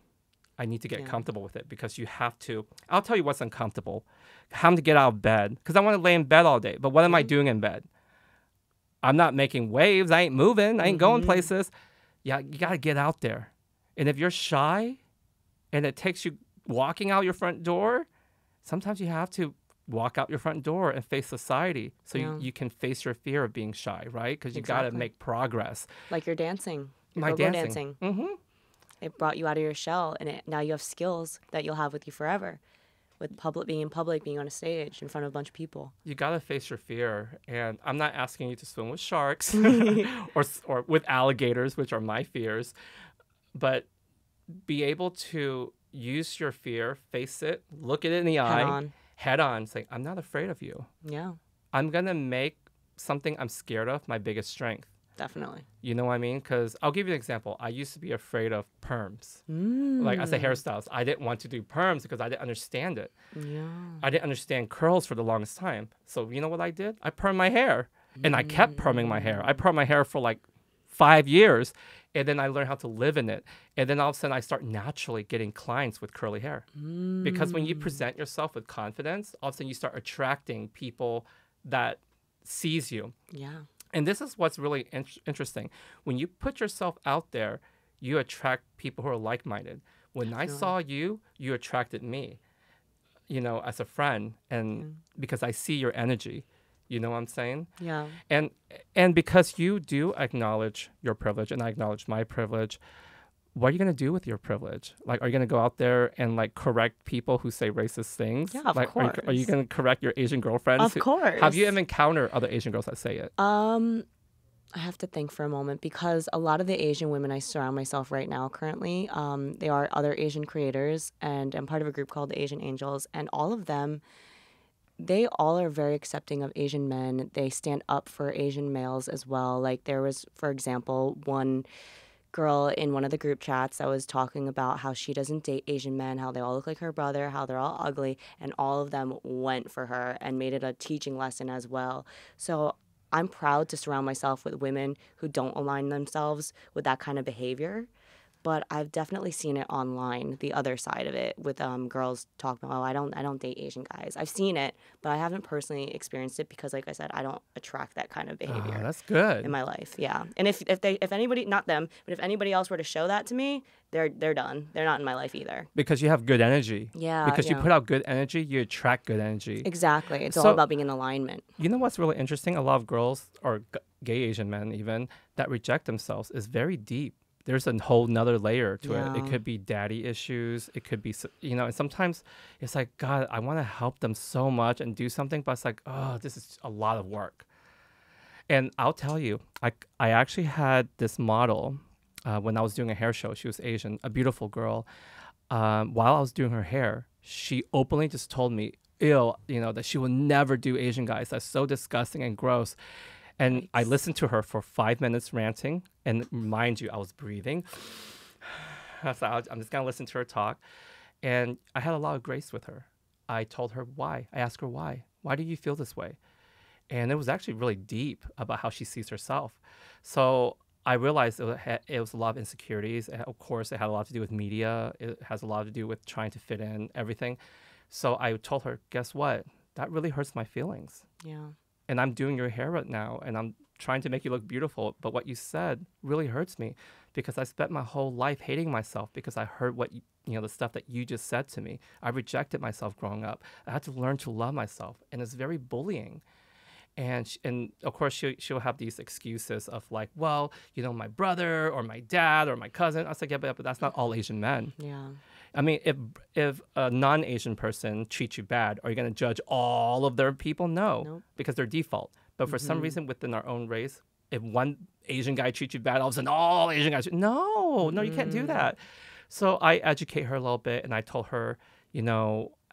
I need to get comfortable with it, because you have to. I'll tell you what's uncomfortable. Having to get out of bed, because I want to lay in bed all day. But what am I doing in bed? I'm not making waves. I ain't moving. I ain't going places. Yeah, you got to get out there. And if you're shy and it takes you walking out your front door, sometimes you have to walk out your front door and face society, so you can face your fear of being shy, right? Because you got to make progress. Like you're dancing. My dancing. It brought you out of your shell, and now you have skills that you'll have with you forever. With being in public, being on a stage in front of a bunch of people. You got to face your fear. And I'm not asking you to swim with sharks or with alligators, which are my fears, but be able to use your fear, face it, look it in the eye, head on, say, I'm not afraid of you. Yeah. I'm going to make something I'm scared of my biggest strength. Definitely. You know what I mean? Because I'll give you an example. I used to be afraid of perms. Like, as a hairstylist, I didn't want to do perms because I didn't understand it. Yeah. I didn't understand curls for the longest time. So you know what I did? I permed my hair. And I kept perming my hair. I permed my hair for like 5 years. And then I learned how to live in it. And then all of a sudden I start naturally getting clients with curly hair. Because when you present yourself with confidence, all of a sudden you start attracting people that sees you. Yeah. And this is what's really interesting. When you put yourself out there, you attract people who are like-minded. When I saw you, you attracted me, you know, as a friend. And because I see your energy, you know what I'm saying? Yeah. And because you do acknowledge your privilege, and I acknowledge my privilege, what are you going to do with your privilege? Like, are you going to go out there and, like, correct people who say racist things? Yeah, of course. Are you going to correct your Asian girlfriends? Of course. Have you ever encountered other Asian girls that say it? I have to think for a moment, because a lot of the Asian women I surround myself right now currently, they are other Asian creators, and I'm part of a group called the Asian Angels, and all of them, they all are very accepting of Asian men. They stand up for Asian males as well. Like, there was, for example, one girl in one of the group chats that was talking about how she doesn't date Asian men, how they all look like her brother, how they're all ugly, and all of them went for her and made it a teaching lesson as well. So I'm proud to surround myself with women who don't align themselves with that kind of behavior. But I've definitely seen it online, the other side of it, with girls talking about, oh, I don't date Asian guys. I've seen it, but I haven't personally experienced it because, like I said, I don't attract that kind of behavior. Oh, that's good. In my life, yeah. And if anybody, not them, but if anybody else were to show that to me, they're done. They're not in my life either. Because you have good energy. Yeah. Because you put out good energy, you attract good energy. Exactly. It's all about being in alignment. You know what's really interesting? A lot of girls or gay Asian men even, that reject themselves is very deep. There's a whole nother layer to it. It could be daddy issues. It could be, and sometimes it's like, God, I want to help them so much and do something, but it's like, oh, this is a lot of work. And I'll tell you, I actually had this model when I was doing a hair show. She was Asian, a beautiful girl. While I was doing her hair, she openly just told me, that she will never do Asian guys. That's so disgusting and gross. And I listened to her for 5 minutes ranting. And mind you, I was breathing. I'm just going to listen to her talk. And I had a lot of grace with her. I told her why. I asked her why. Why do you feel this way? And it was actually really deep about how she sees herself. So I realized it was a lot of insecurities. Of course, it had a lot to do with media. It has a lot to do with trying to fit in, everything. So I told her, guess what? That really hurts my feelings. Yeah. And I'm doing your hair right now, and I'm trying to make you look beautiful. But what you said really hurts me because I spent my whole life hating myself because I heard the stuff that you just said to me. I rejected myself growing up. I had to learn to love myself, and it's very bullying. And of course, she'll have these excuses of like, well, my brother or my dad or my cousin. I was like, yeah, but that's not all Asian men. Yeah. I mean, if a non-Asian person treats you bad, are you going to judge all of their people? No, Nope. because they're default. But for some reason within our own race, if one Asian guy treats you bad, all of a sudden all Asian guys, no, you can't do that. So I educate her a little bit, and I told her,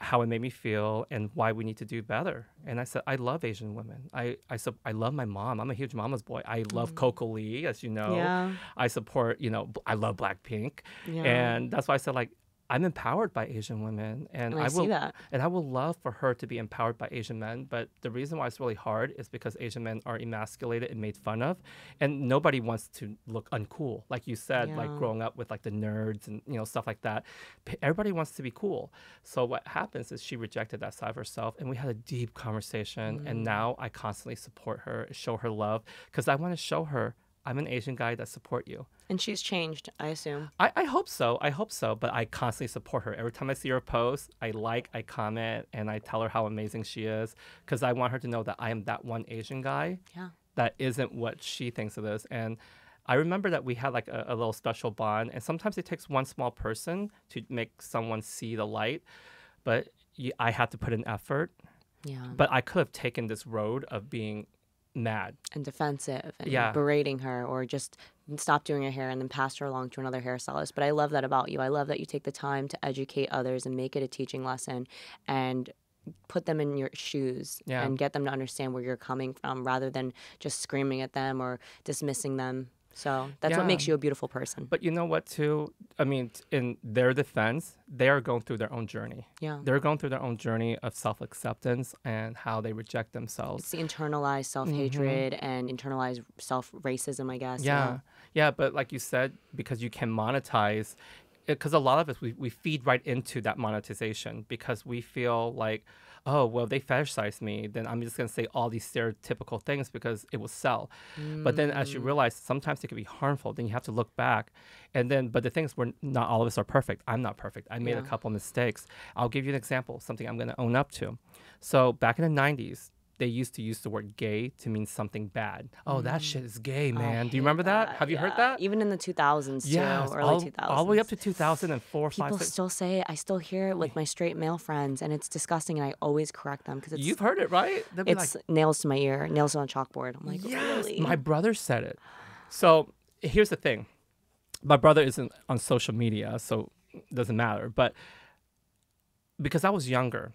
how it made me feel and why we need to do better. And I said, I love Asian women. I love my mom. I'm a huge mama's boy. I love Coco Lee, as you know. Yeah. I support, I love Blackpink. Yeah. And that's why I said, like, I'm empowered by Asian women, and I see that. And I will love for her to be empowered by Asian men. But the reason why it's really hard is because Asian men are emasculated and made fun of, and nobody wants to look uncool, like you said, like growing up with like the nerds and stuff like that. Everybody wants to be cool. So what happens is she rejected that side of herself, and we had a deep conversation. And now I constantly support her, show her love, because I want to show her I'm an Asian guy that support you. And she's changed, I assume. I hope so. I hope so. But I constantly support her. Every time I see her post, I comment, and I tell her how amazing she is. Because I want her to know that I am that one Asian guy that isn't what she thinks it is. And I remember that we had like a little special bond. And sometimes it takes one small person to make someone see the light. But I had to put in effort. Yeah. But I could have taken this road of being mad and defensive and berating her, or just stop doing her hair and then pass her along to another hairstylist. But I love that about you. I love that you take the time to educate others and make it a teaching lesson and put them in your shoes and get them to understand where you're coming from rather than just screaming at them or dismissing them. So that's what makes you a beautiful person. But you know what, too? I mean, in their defense, they are going through their own journey. Yeah. They're going through their own journey of self-acceptance and how they reject themselves. It's the internalized self-hatred and internalized self-racism, I guess. Yeah. Yeah, but like you said, because you can monetize, because a lot of us, we feed right into that monetization because we feel like, oh, well, they fetishize me, then I'm just going to say all these stereotypical things because it will sell. But then as you realize, sometimes it can be harmful. Then you have to look back. But the thing is, not all of us are perfect. I'm not perfect. I made a couple mistakes. I'll give you an example, something I'm going to own up to. So back in the 90s, they used to use the word gay to mean something bad. Oh, that shit is gay, man. Do you remember that? Have you heard that? Even in the 2000s, too, early 2000s. All the way up to 2004, People 5, 6. still say it. I still hear it with my straight male friends, and it's disgusting, and I always correct them. Because You've heard it, right? It's like, nails to my ear, nails on a chalkboard. I'm like, really? My brother said it. So here's the thing. My brother isn't on social media, so it doesn't matter. But because I was younger,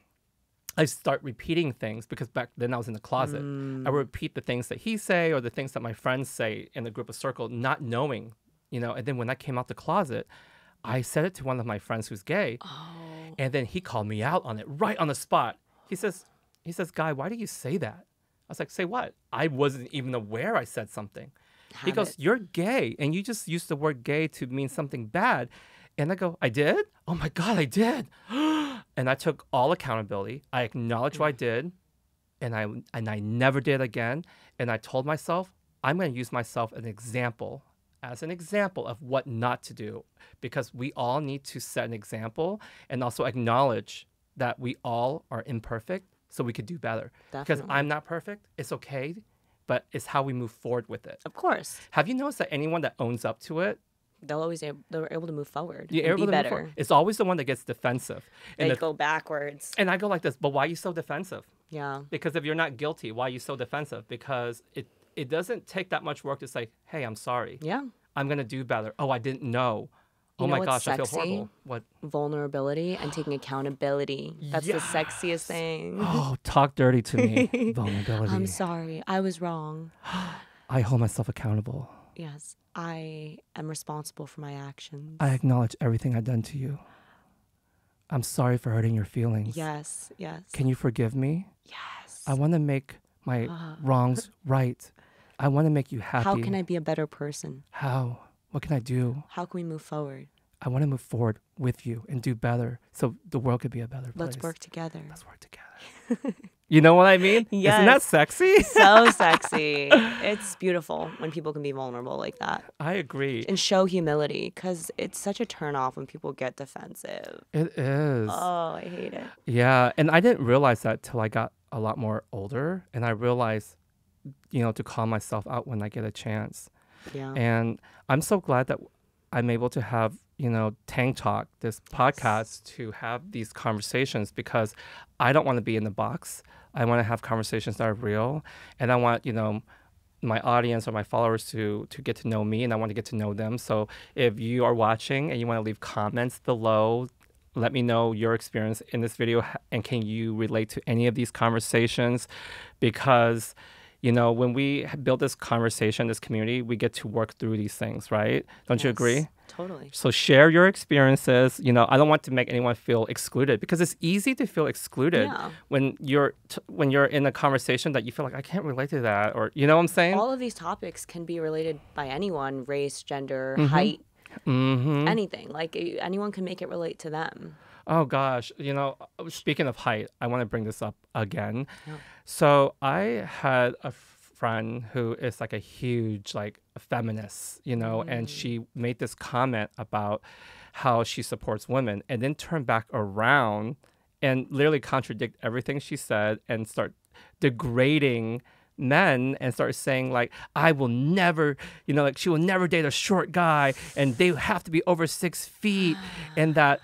I start repeating things because back then I was in the closet. I would repeat the things that he say or the things that my friends say in the group of circle, not knowing, And then when I came out the closet, I said it to one of my friends who's gay, and then he called me out on it right on the spot. He says, Guy, why do you say that? I was like, say what? I wasn't even aware I said something. He goes, you're gay, and you just used the word gay to mean something bad. And I go, I did? Oh my God, I did. And I took all accountability. I acknowledged what I did, and I never did again. And I told myself, I'm going to use myself as an example of what not to do, because we all need to set an example and also acknowledge that we all are imperfect so we could do better. Definitely. Because I'm not perfect. It's okay. but it's how we move forward with it. Of course. Have you noticed that anyone that owns up to it, they're able to move forward you're and able be to move better. forward? It's always the one that gets defensive. They go backwards. And I go like this, but why are you so defensive? Yeah. Because if you're not guilty, why are you so defensive? Because it doesn't take that much work to say, hey, I'm sorry. Yeah. I'm going to do better. Oh, I didn't know. You Oh know my what's gosh, I feel sexy? horrible. What? Vulnerability and taking accountability. That's the sexiest thing. Oh, talk dirty to me. Vulnerability. I'm sorry. I was wrong. I hold myself accountable. Yes. I am responsible for my actions. I acknowledge everything I've done to you. I'm sorry for hurting your feelings. Yes. Yes. Can you forgive me? Yes. I want to make my wrongs right. I want to make you happy. How can I be a better person? How? What can I do? How can we move forward? I want to move forward with you and do better so the world could be a better place. Let's work together. Let's work together. You know what I mean? Yes. Isn't that sexy? So sexy. It's beautiful when people can be vulnerable like that. I agree. And show humility, because it's such a turnoff when people get defensive. It is. Oh, I hate it. Yeah, and I didn't realize that till I got a lot more older, and I realized, to call myself out when I get a chance. Yeah. And I'm so glad that I'm able to have, Tang Talk, this podcast, to have these conversations, because I don't want to be in the box. I want to have conversations that are real, and I want, my audience or my followers to get to know me, and I want to get to know them. So if you are watching and you want to leave comments below, let me know your experience in this video, and can you relate to any of these conversations? Because when we build this conversation, this community, we get to work through these things, right? Don't you agree? Totally. So share your experiences. I don't want to make anyone feel excluded, because it's easy to feel excluded when you're in a conversation that you feel like, I can't relate to that, or you know what I'm saying? All of these topics can be related by anyone: race, gender, height, anything. Like anyone can make it relate to them. Oh gosh, speaking of height, I want to bring this up again. Yeah. So I had a friend who is like a huge feminist, and she made this comment about how she supports women, and then turned back around and literally contradict everything she said and start degrading men and start saying I will never, she will never date a short guy, and they have to be over 6 feet, and that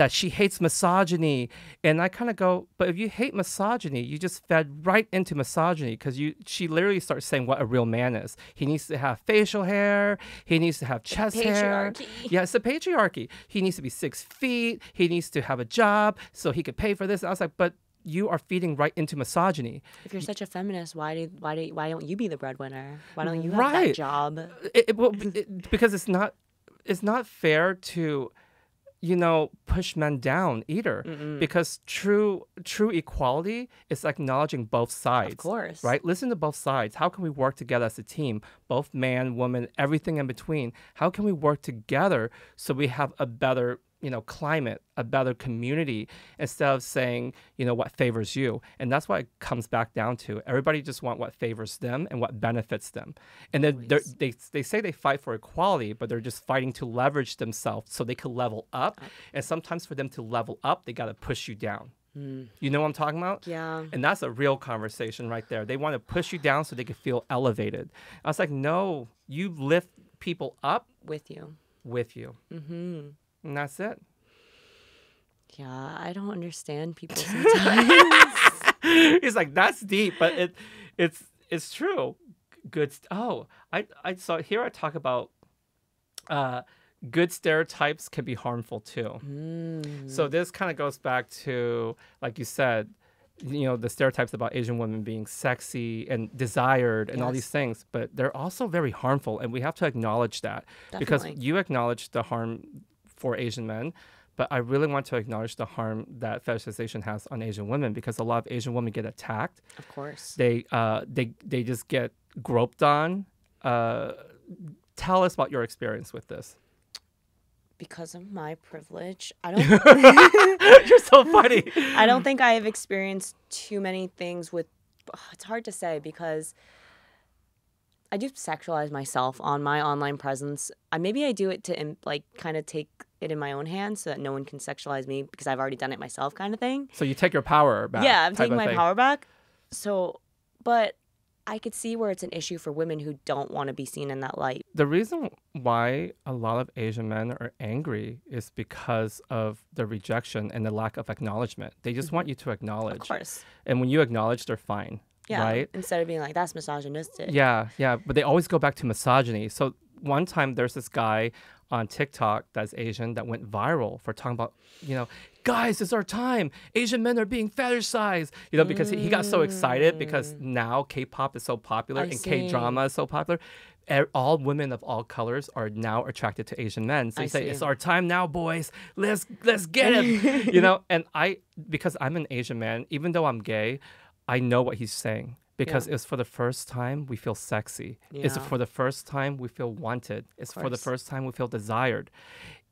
she hates misogyny. And I kind of go, but if you hate misogyny, you just fed right into misogyny, because she literally starts saying what a real man is. He needs to have facial hair. He needs to have chest hair. Yeah, it's a patriarchy. He needs to be 6 feet. He needs to have a job so he could pay for this. And I was like, but you are feeding right into misogyny. If you're such a feminist, why don't you be the breadwinner? Why don't you have that job? Because it's not fair to push men down either. Because true equality is acknowledging both sides. Of course. Right? Listen to both sides. How can we work together as a team? Both man, woman, everything in between. How can we work together so we have a better climate, a better community, instead of saying, what favors you? And that's what it comes back down to. Everybody just want what favors them and what benefits them. And then they say they fight for equality, but they're just fighting to leverage themselves so they can level up. And sometimes for them to level up, they got to push you down. You know what I'm talking about? Yeah. And that's a real conversation right there. They want to push you down so they can feel elevated. I was like, no, you lift people up. With you. Mm-hmm. And that's it. Yeah, I don't understand people sometimes. He's like, that's deep, but it's true. Good. I saw here. I talk about good stereotypes can be harmful too. So this kind of goes back to, like you said, the stereotypes about Asian women being sexy and desired and all these things, but they're also very harmful, and we have to acknowledge that. Definitely. Because you acknowledge the harm for Asian men, but I really want to acknowledge the harm that fetishization has on Asian women, because a lot of Asian women get attacked. Of course. They just get groped on. Tell us about your experience with this. Because of my privilege, I don't. You're so funny. I don't think I have experienced too many things with. It's hard to say, because I do sexualize myself on my online presence. Maybe I do it to kind of take it in my own hands so that no one can sexualize me, because I've already done it myself, kind of thing. So you take your power back. Yeah, I'm taking my power back. So, but I could see where it's an issue for women who don't want to be seen in that light. The reason why a lot of Asian men are angry is because of the rejection and the lack of acknowledgement. They just want you to acknowledge. Of course. And when you acknowledge, they're fine. Yeah. Right? Instead of being like, that's misogynistic. Yeah. But they always go back to misogyny. So one time there's this guy on TikTok that's Asian that went viral for talking about, guys, it's our time. Asian men are being fetishized, because he got so excited because now K-pop is so popular and K-drama is so popular. All women of all colors are now attracted to Asian men. So you say, it's our time now, boys. Let's get him. And because I'm an Asian man, even though I'm gay, I know what he's saying. Because it's for the first time we feel sexy. Yeah. It's for the first time we feel wanted. It's for the first time we feel desired.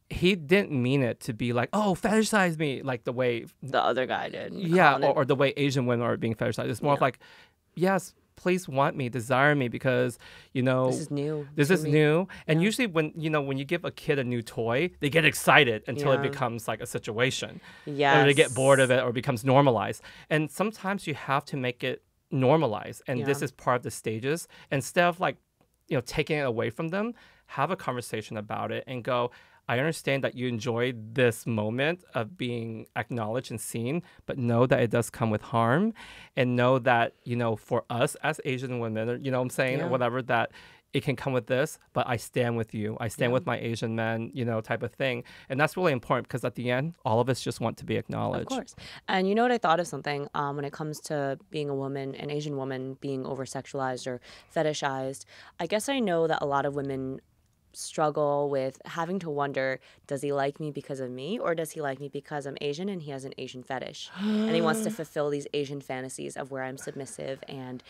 He didn't mean it to be like, oh, fetishize me, like the way the other guy did. Yeah, or the way Asian women are being fetishized. It's more of like, yes, please want me, desire me, because this is new. This is new. And usually when you give a kid a new toy, they get excited until it becomes like a situation. Yes. Or they get bored of it or becomes normalized. And sometimes you have to make it normalized. And this is part of the stages. Instead of like, taking it away from them, have a conversation about it and go, I understand that you enjoyed this moment of being acknowledged and seen, but know that it does come with harm, and know that, for us as Asian women, or, what I'm saying, or whatever, that it can come with this, but I stand with you. I stand with my Asian men, type of thing. And that's really important because at the end, all of us just want to be acknowledged. Of course. And you know what I thought of something when it comes to being a woman, an Asian woman being over-sexualized or fetishized. I guess I know that a lot of women struggle with having to wonder, does he like me because of me, or does he like me because I'm Asian and he has an Asian fetish and he wants to fulfill these Asian fantasies of where I'm submissive and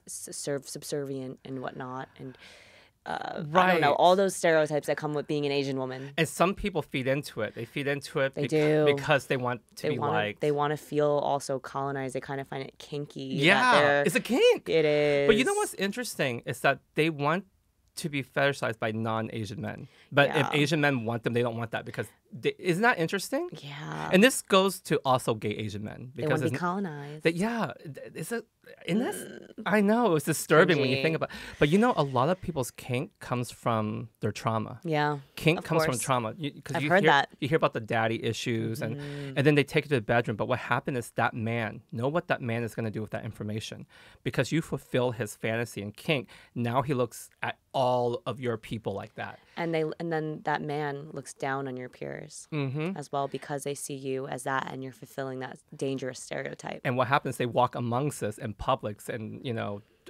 subservient and whatnot, and I don't know, all those stereotypes that come with being an Asian woman. And some people feed into it. They feed into it because they want to be liked. They want to feel also colonized. They kind of find it kinky. Yeah, it's a kink. It is. But you know what's interesting is that they want to be fetishized by non-Asian men. But if Asian men want them, they don't want that because isn't that interesting? Yeah. And this goes to also gay Asian men. Because they want to be colonized. I know, it's disturbing when you think about it. But a lot of people's kink comes from their trauma. Yeah. Kink comes from trauma. I've heard that. You hear about the daddy issues and then they take it to the bedroom. But what happened is that man, know what that man is going to do with that information. Because you fulfill his fantasy and kink, now he looks at all of your people like that. And then that man looks down on your peers as well because they see you as that and you're fulfilling that dangerous stereotype. And what happens, they walk amongst us in Publix and,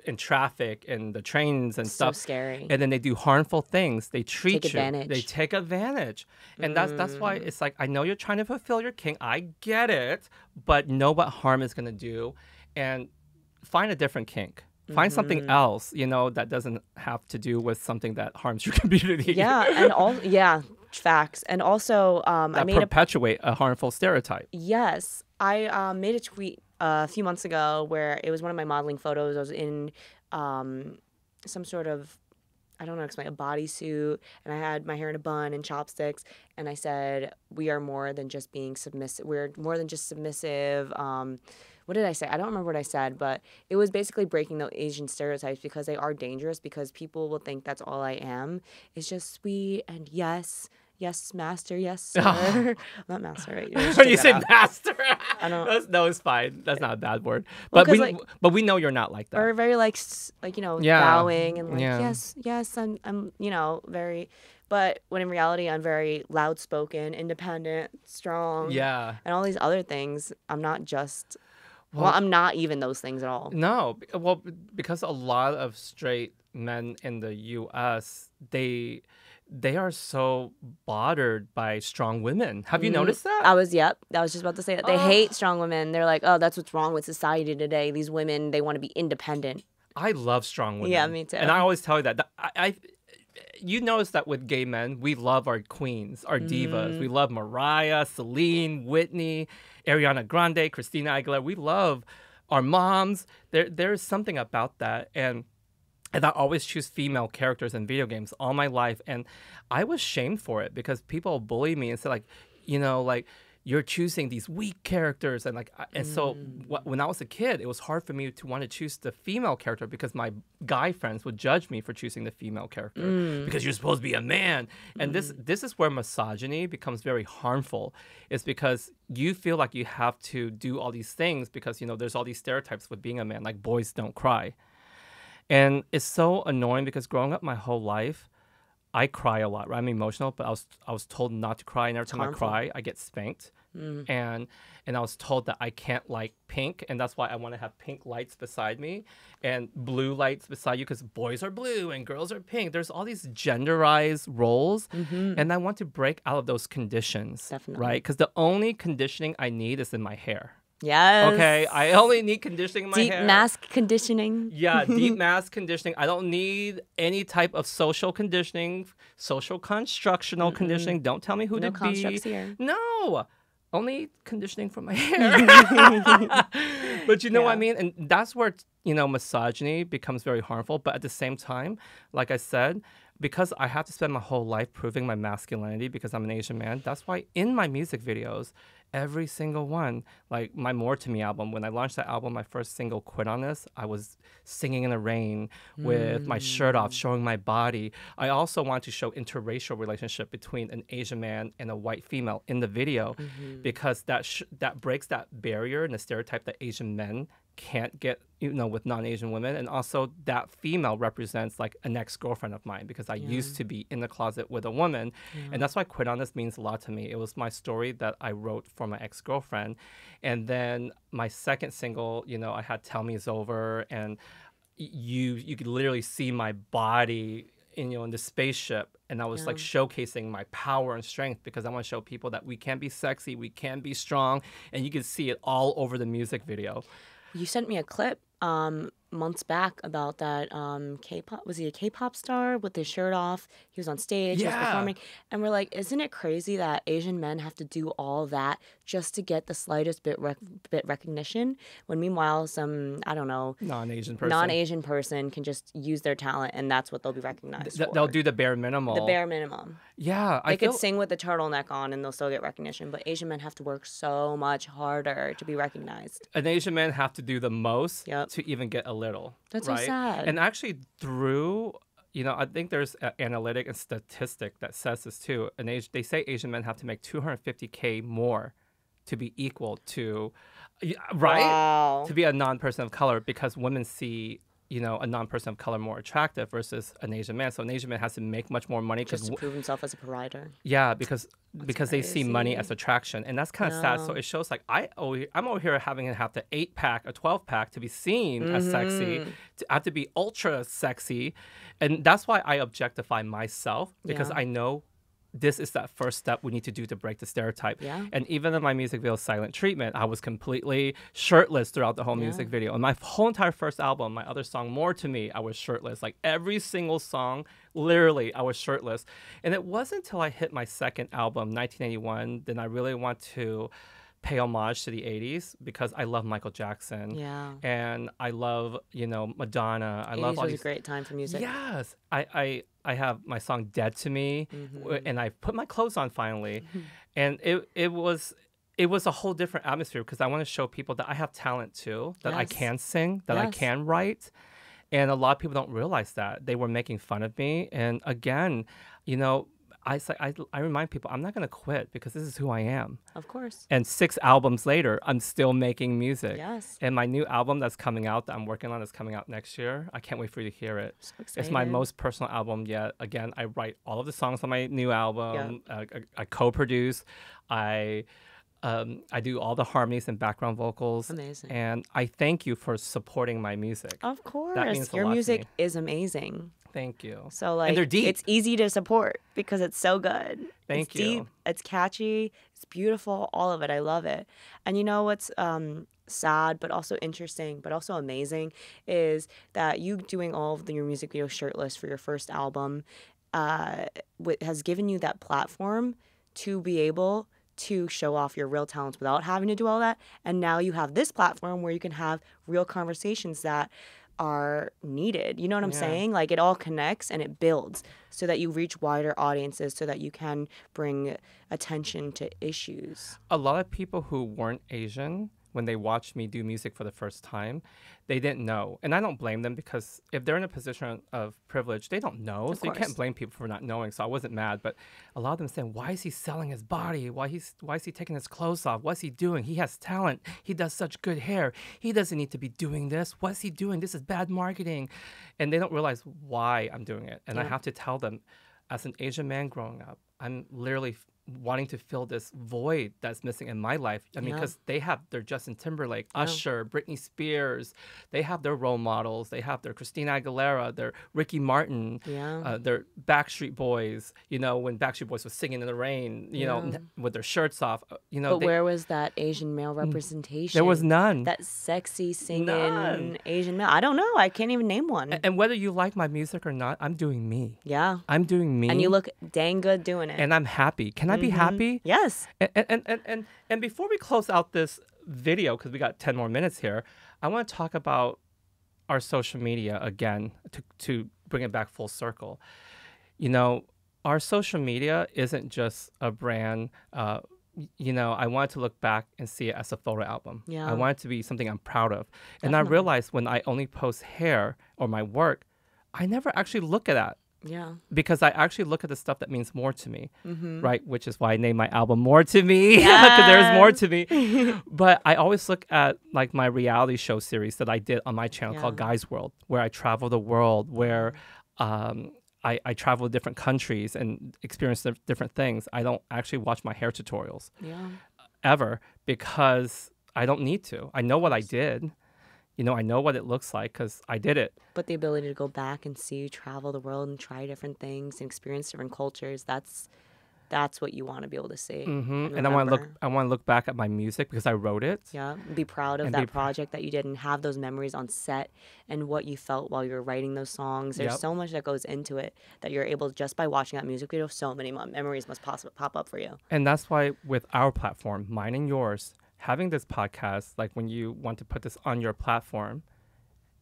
in traffic and the trains and stuff. So scary. And then they do harmful things. They treat you. They take advantage. And that's why it's like, I know you're trying to fulfill your kink. I get it. But know what harm is going to do and find a different kink. Find something else, that doesn't have to do with something that harms your community. Yeah, facts. And also, I made perpetuate a harmful stereotype. Yes, I made a tweet a few months ago where it was one of my modeling photos. I was in some sort of, I don't know, explain, a bodysuit, and I had my hair in a bun and chopsticks, and I said, "We are more than just being submissive. We're more than just submissive." What did I say? I don't remember what I said, but it was basically breaking the Asian stereotypes because they are dangerous because people will think that's all I am. It's just sweet and yes, master, yes, sir. Not master, right? When you say master, I don't. No, it's fine. That's not a bad word. But we know you're not like that. Or very bowing and yes, I'm very. But when in reality, I'm very loud-spoken, independent, strong. Yeah. And all these other things, I'm not just. Well, I'm not even those things at all. No, well, because a lot of straight men in the U.S., they are so bothered by strong women. Have you noticed that? I was just about to say that. They hate strong women. They're like, oh, that's what's wrong with society today. These women, they want to be independent. I love strong women. Yeah, me too. And I always tell you that. You notice that with gay men, we love our queens, our divas. We love Mariah, Celine, Whitney, Ariana Grande, Christina Aguilera. We love our moms. There's something about that. And I always choose female characters in video games all my life. And I was shamed for it because people bully me and say, you're choosing these weak characters. And so when I was a kid, it was hard for me to want to choose the female character because my guy friends would judge me for choosing the female character because you're supposed to be a man. And this is where misogyny becomes very harmful. It's because you feel like you have to do all these things because, there's all these stereotypes with being a man, like boys don't cry. And it's so annoying because growing up my whole life, I cry a lot, right? I'm emotional, but I was told not to cry. And every time I cry, I get spanked. And I was told that I can't like pink. And that's why I want to have pink lights beside me and blue lights beside you because boys are blue and girls are pink. There's all these genderized roles. And I want to break out of those conditions, right? Because the only conditioning I need is in my hair. Yes. Okay, I only need conditioning in my hair. Deep mask conditioning. Yeah, deep mask conditioning. I don't need any type of social conditioning, social constructional conditioning. Don't tell me who to be. constructs here. No, only conditioning for my hair. But you know what I mean? And that's where, misogyny becomes very harmful. But at the same time, like I said, because I have to spend my whole life proving my masculinity because I'm an Asian man, that's why in my music videos, every single one, like my More To Me album, when I launched that album, my first single, Quit On This, I was singing in the rain with my shirt off, showing my body. I also want to show interracial relationship between an Asian man and a white female in the video because that breaks that barrier and the stereotype that Asian men can't get, with non-Asian women. And also that female represents like an ex-girlfriend of mine because I used to be in the closet with a woman. And that's why Quit On This means a lot to me. It was my story that I wrote for my ex-girlfriend. And then my second single, I had Tell Me It's Over. And you could literally see my body in the spaceship. And I was like showcasing my power and strength because I want to show people that we can be sexy, we can be strong. And you can see it all over the music video. You sent me a clip months back about that K-pop. Was he a K-pop star with his shirt off? He was on stage, he was performing. And we're like, isn't it crazy that Asian men have to do all that just to get the slightest bit recognition? When meanwhile, some, I don't know, non-Asian person can just use their talent and that's what they'll be recognized for. They'll do the bare minimum. The bare minimum. Yeah. They could sing with the turtleneck on and they'll still get recognition. But Asian men have to work so much harder to be recognized. An Asian man have to do the most to even get a little. That's right? so sad. And actually through, I think there's an analytic and statistic that says this too. They say Asian men have to make $250K more to be equal to, right? To be a non-person of color because women see, a non-person of color more attractive versus an Asian man. So an Asian man has to make much more money just to prove himself as a provider. Yeah, because they see money as attraction, and that's kind of sad. So it shows like I'm over here having to have the 8-pack, a 12-pack to be seen as sexy. I have to be ultra sexy, and that's why I objectify myself because I know this is that first step we need to do to break the stereotype. Yeah. And even in my music video, Silent Treatment, I was completely shirtless throughout the whole music video. And my whole entire first album, my other song, More To Me, I was shirtless. Like every single song, literally, I was shirtless. And it wasn't until I hit my second album, 1981, then I really want to pay homage to the 80s because I love Michael Jackson. Yeah. And I love, Madonna. I love all these. Was a great time for music. Yes. I have my song Dead to Me and I put my clothes on finally. And it was a whole different atmosphere because I want to show people that I have talent too, that I can sing, that I can write. And a lot of people don't realize that. They were making fun of me. And again, I remind people I'm not going to quit because this is who I am. Of course. And 6 albums later, I'm still making music. Yes. And my new album that's coming out, that I'm working on, is coming out next year. I can't wait for you to hear it. So excited. It's my most personal album yet. Again, I write all of the songs on my new album. Yeah. I co-produce. I do all the harmonies and background vocals. Amazing. And I thank you for supporting my music. Of course. That means a lot to me. Your music is amazing. Thank you. So and they're deep. It's easy to support because it's so good. Thank you. Deep, it's catchy, it's beautiful, all of it. I love it. And you know what's sad but also interesting but also amazing is that you doing all of your music videos shirtless for your first album has given you that platform to be able to show off your real talents without having to do all that. And now you have this platform where you can have real conversations that are needed. You know what I'm Yeah. saying? Like it all connects and it builds so that you reach wider audiences, so that you can bring attention to issues. A lot of people who weren't Asian, when they watched me do music for the first time, they didn't know. And I don't blame them, because if they're in a position of privilege, they don't know. Of So you course. can't blame people for not knowing. So I wasn't mad. But a lot of them saying, why is he selling his body? Why is he taking his clothes off? What's he doing? He has talent. He does such good hair. He doesn't need to be doing this. What's he doing? This is bad marketing. And they don't realize why I'm doing it. And I have to tell them, as an Asian man growing up, I'm literally wanting to fill this void that's missing in my life. I mean, because they have their Justin Timberlake, Usher, Britney Spears. They have their role models. They have their Christina Aguilera, their Ricky Martin, their Backstreet Boys. You know, when Backstreet Boys was singing in the rain, you know, with their shirts off. You know, But where was that Asian male representation? there was none. That sexy singing None. Asian male. I don't know. I can't even name one. And whether you like my music or not, I'm doing me. Yeah. I'm doing me. And you look dang good doing it. And I'm happy. Can I be happy? Yes. And before we close out this video, because we got 10 more minutes here, I want to talk about our social media again to bring it back full circle. You know, our social media isn't just a brand. You know, I wanted to look back and see it as a photo album. Yeah. I want it to be something I'm proud of. And I realized when I only post hair or my work, I never actually look at that. Yeah. Because I actually look at the stuff that means more to me, right? Which is why I named my album More to Me, because there's more to me. But I always look at like my reality show series that I did on my channel called Guy's World, where I travel the world, where I travel to different countries and experience different things. I don't actually watch my hair tutorials ever, because I don't need to. I know what I did. You know, I know what it looks like because I did it. But the ability to go back and see you travel the world and try different things and experience different cultures, that's what you want to be able to see. And I want to look back at my music because I wrote it. Yeah, be proud of that project that you did and have those memories on set and what you felt while you were writing those songs. There's so much that goes into it that you're able, just by watching that music video, so many memories must pop up for you. And that's why with our platform, mine and yours, having this podcast, like when you want to put this on your platform,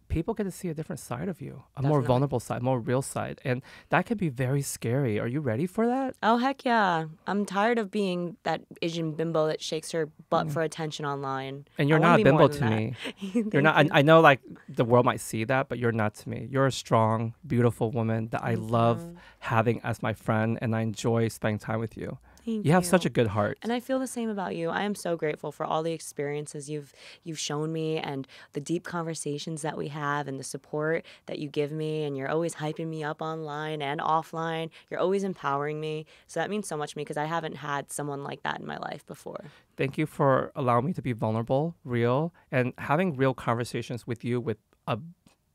people get to see a different side of you, a more vulnerable side, more real side. And that can be very scary. Are you ready for that? Oh, heck yeah. I'm tired of being that Asian bimbo that shakes her butt for attention online. And you're not a bimbo to me. You're not. I know like the world might see that, but you're not to me. You're a strong, beautiful woman that I love having as my friend, and I enjoy spending time with you. You have such a good heart. And I feel the same about you. I am so grateful for all the experiences you've shown me and the deep conversations that we have and the support that you give me. And you're always hyping me up online and offline. You're always empowering me. So that means so much to me because I haven't had someone like that in my life before. Thank you for allowing me to be vulnerable, real, and having real conversations with you, with a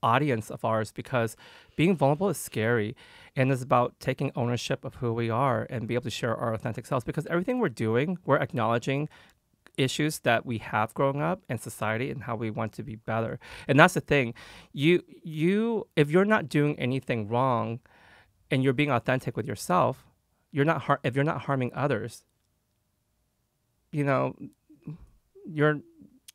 audience of ours, because being vulnerable is scary, and it's about taking ownership of who we are and be able to share our authentic selves, because everything we're doing, we're acknowledging issues that we have growing up in society and how we want to be better. And that's the thing, you if you're not doing anything wrong and you're being authentic with yourself, if you're not harming others, you know, you're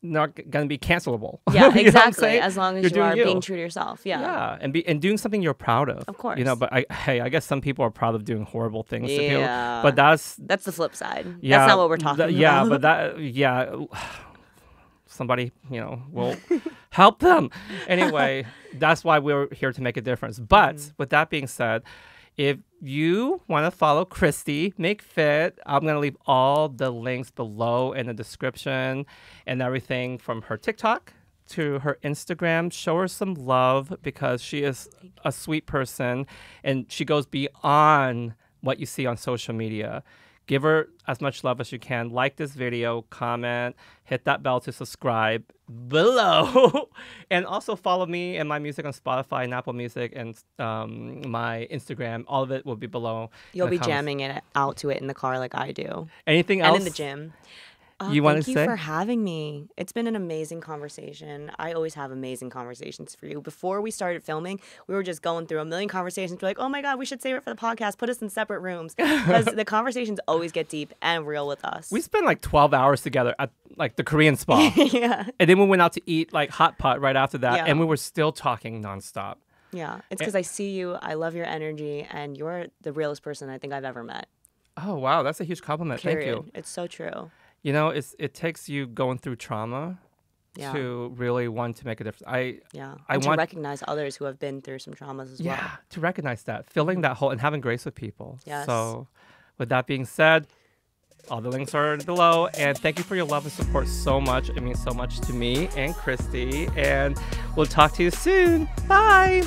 not going to be cancelable. Yeah, You know exactly. As long as you are being true to yourself. Yeah. Yeah, and doing something you're proud of. Of course. You know, but I guess some people are proud of doing horrible things to people. Yeah. But that's the flip side. Yeah, that's not what we're talking about. Yeah, but somebody, you know, will help them. Anyway, that's why we're here to make a difference. But with that being said, if you want to follow Christie, McFit, I'm going to leave all the links below in the description and everything, from her TikTok to her Instagram. Show her some love because she is a sweet person and she goes beyond what you see on social media. Give her as much love as you can. Like this video, comment, hit that bell to subscribe below. And also follow me and my music on Spotify and Apple Music and my Instagram. All of it will be below. You'll be jamming it out to it in the car like I do. Anything else? And in the gym. you want to say? Thank you for having me. It's been an amazing conversation. I always have amazing conversations for you. Before we started filming, we were just going through a million conversations. We're like, oh my God, we should save it for the podcast. Put us in separate rooms. Because the conversations always get deep and real with us. We spent like 12 hours together at like the Korean spa. Yeah. And then we went out to eat like hot pot right after that. Yeah. And we were still talking nonstop. Yeah. It's because I see you. I love your energy. And you're the realest person I think I've ever met. Oh, wow. That's a huge compliment. Period. Thank you. It's so true. You know, it takes you going through trauma to really want to make a difference. I want to want recognize others who have been through some traumas as well. Yeah, to recognize that, filling that hole and having grace with people. Yes. So with that being said, all the links are below. And thank you for your love and support so much. It means so much to me and Christy. And we'll talk to you soon. Bye.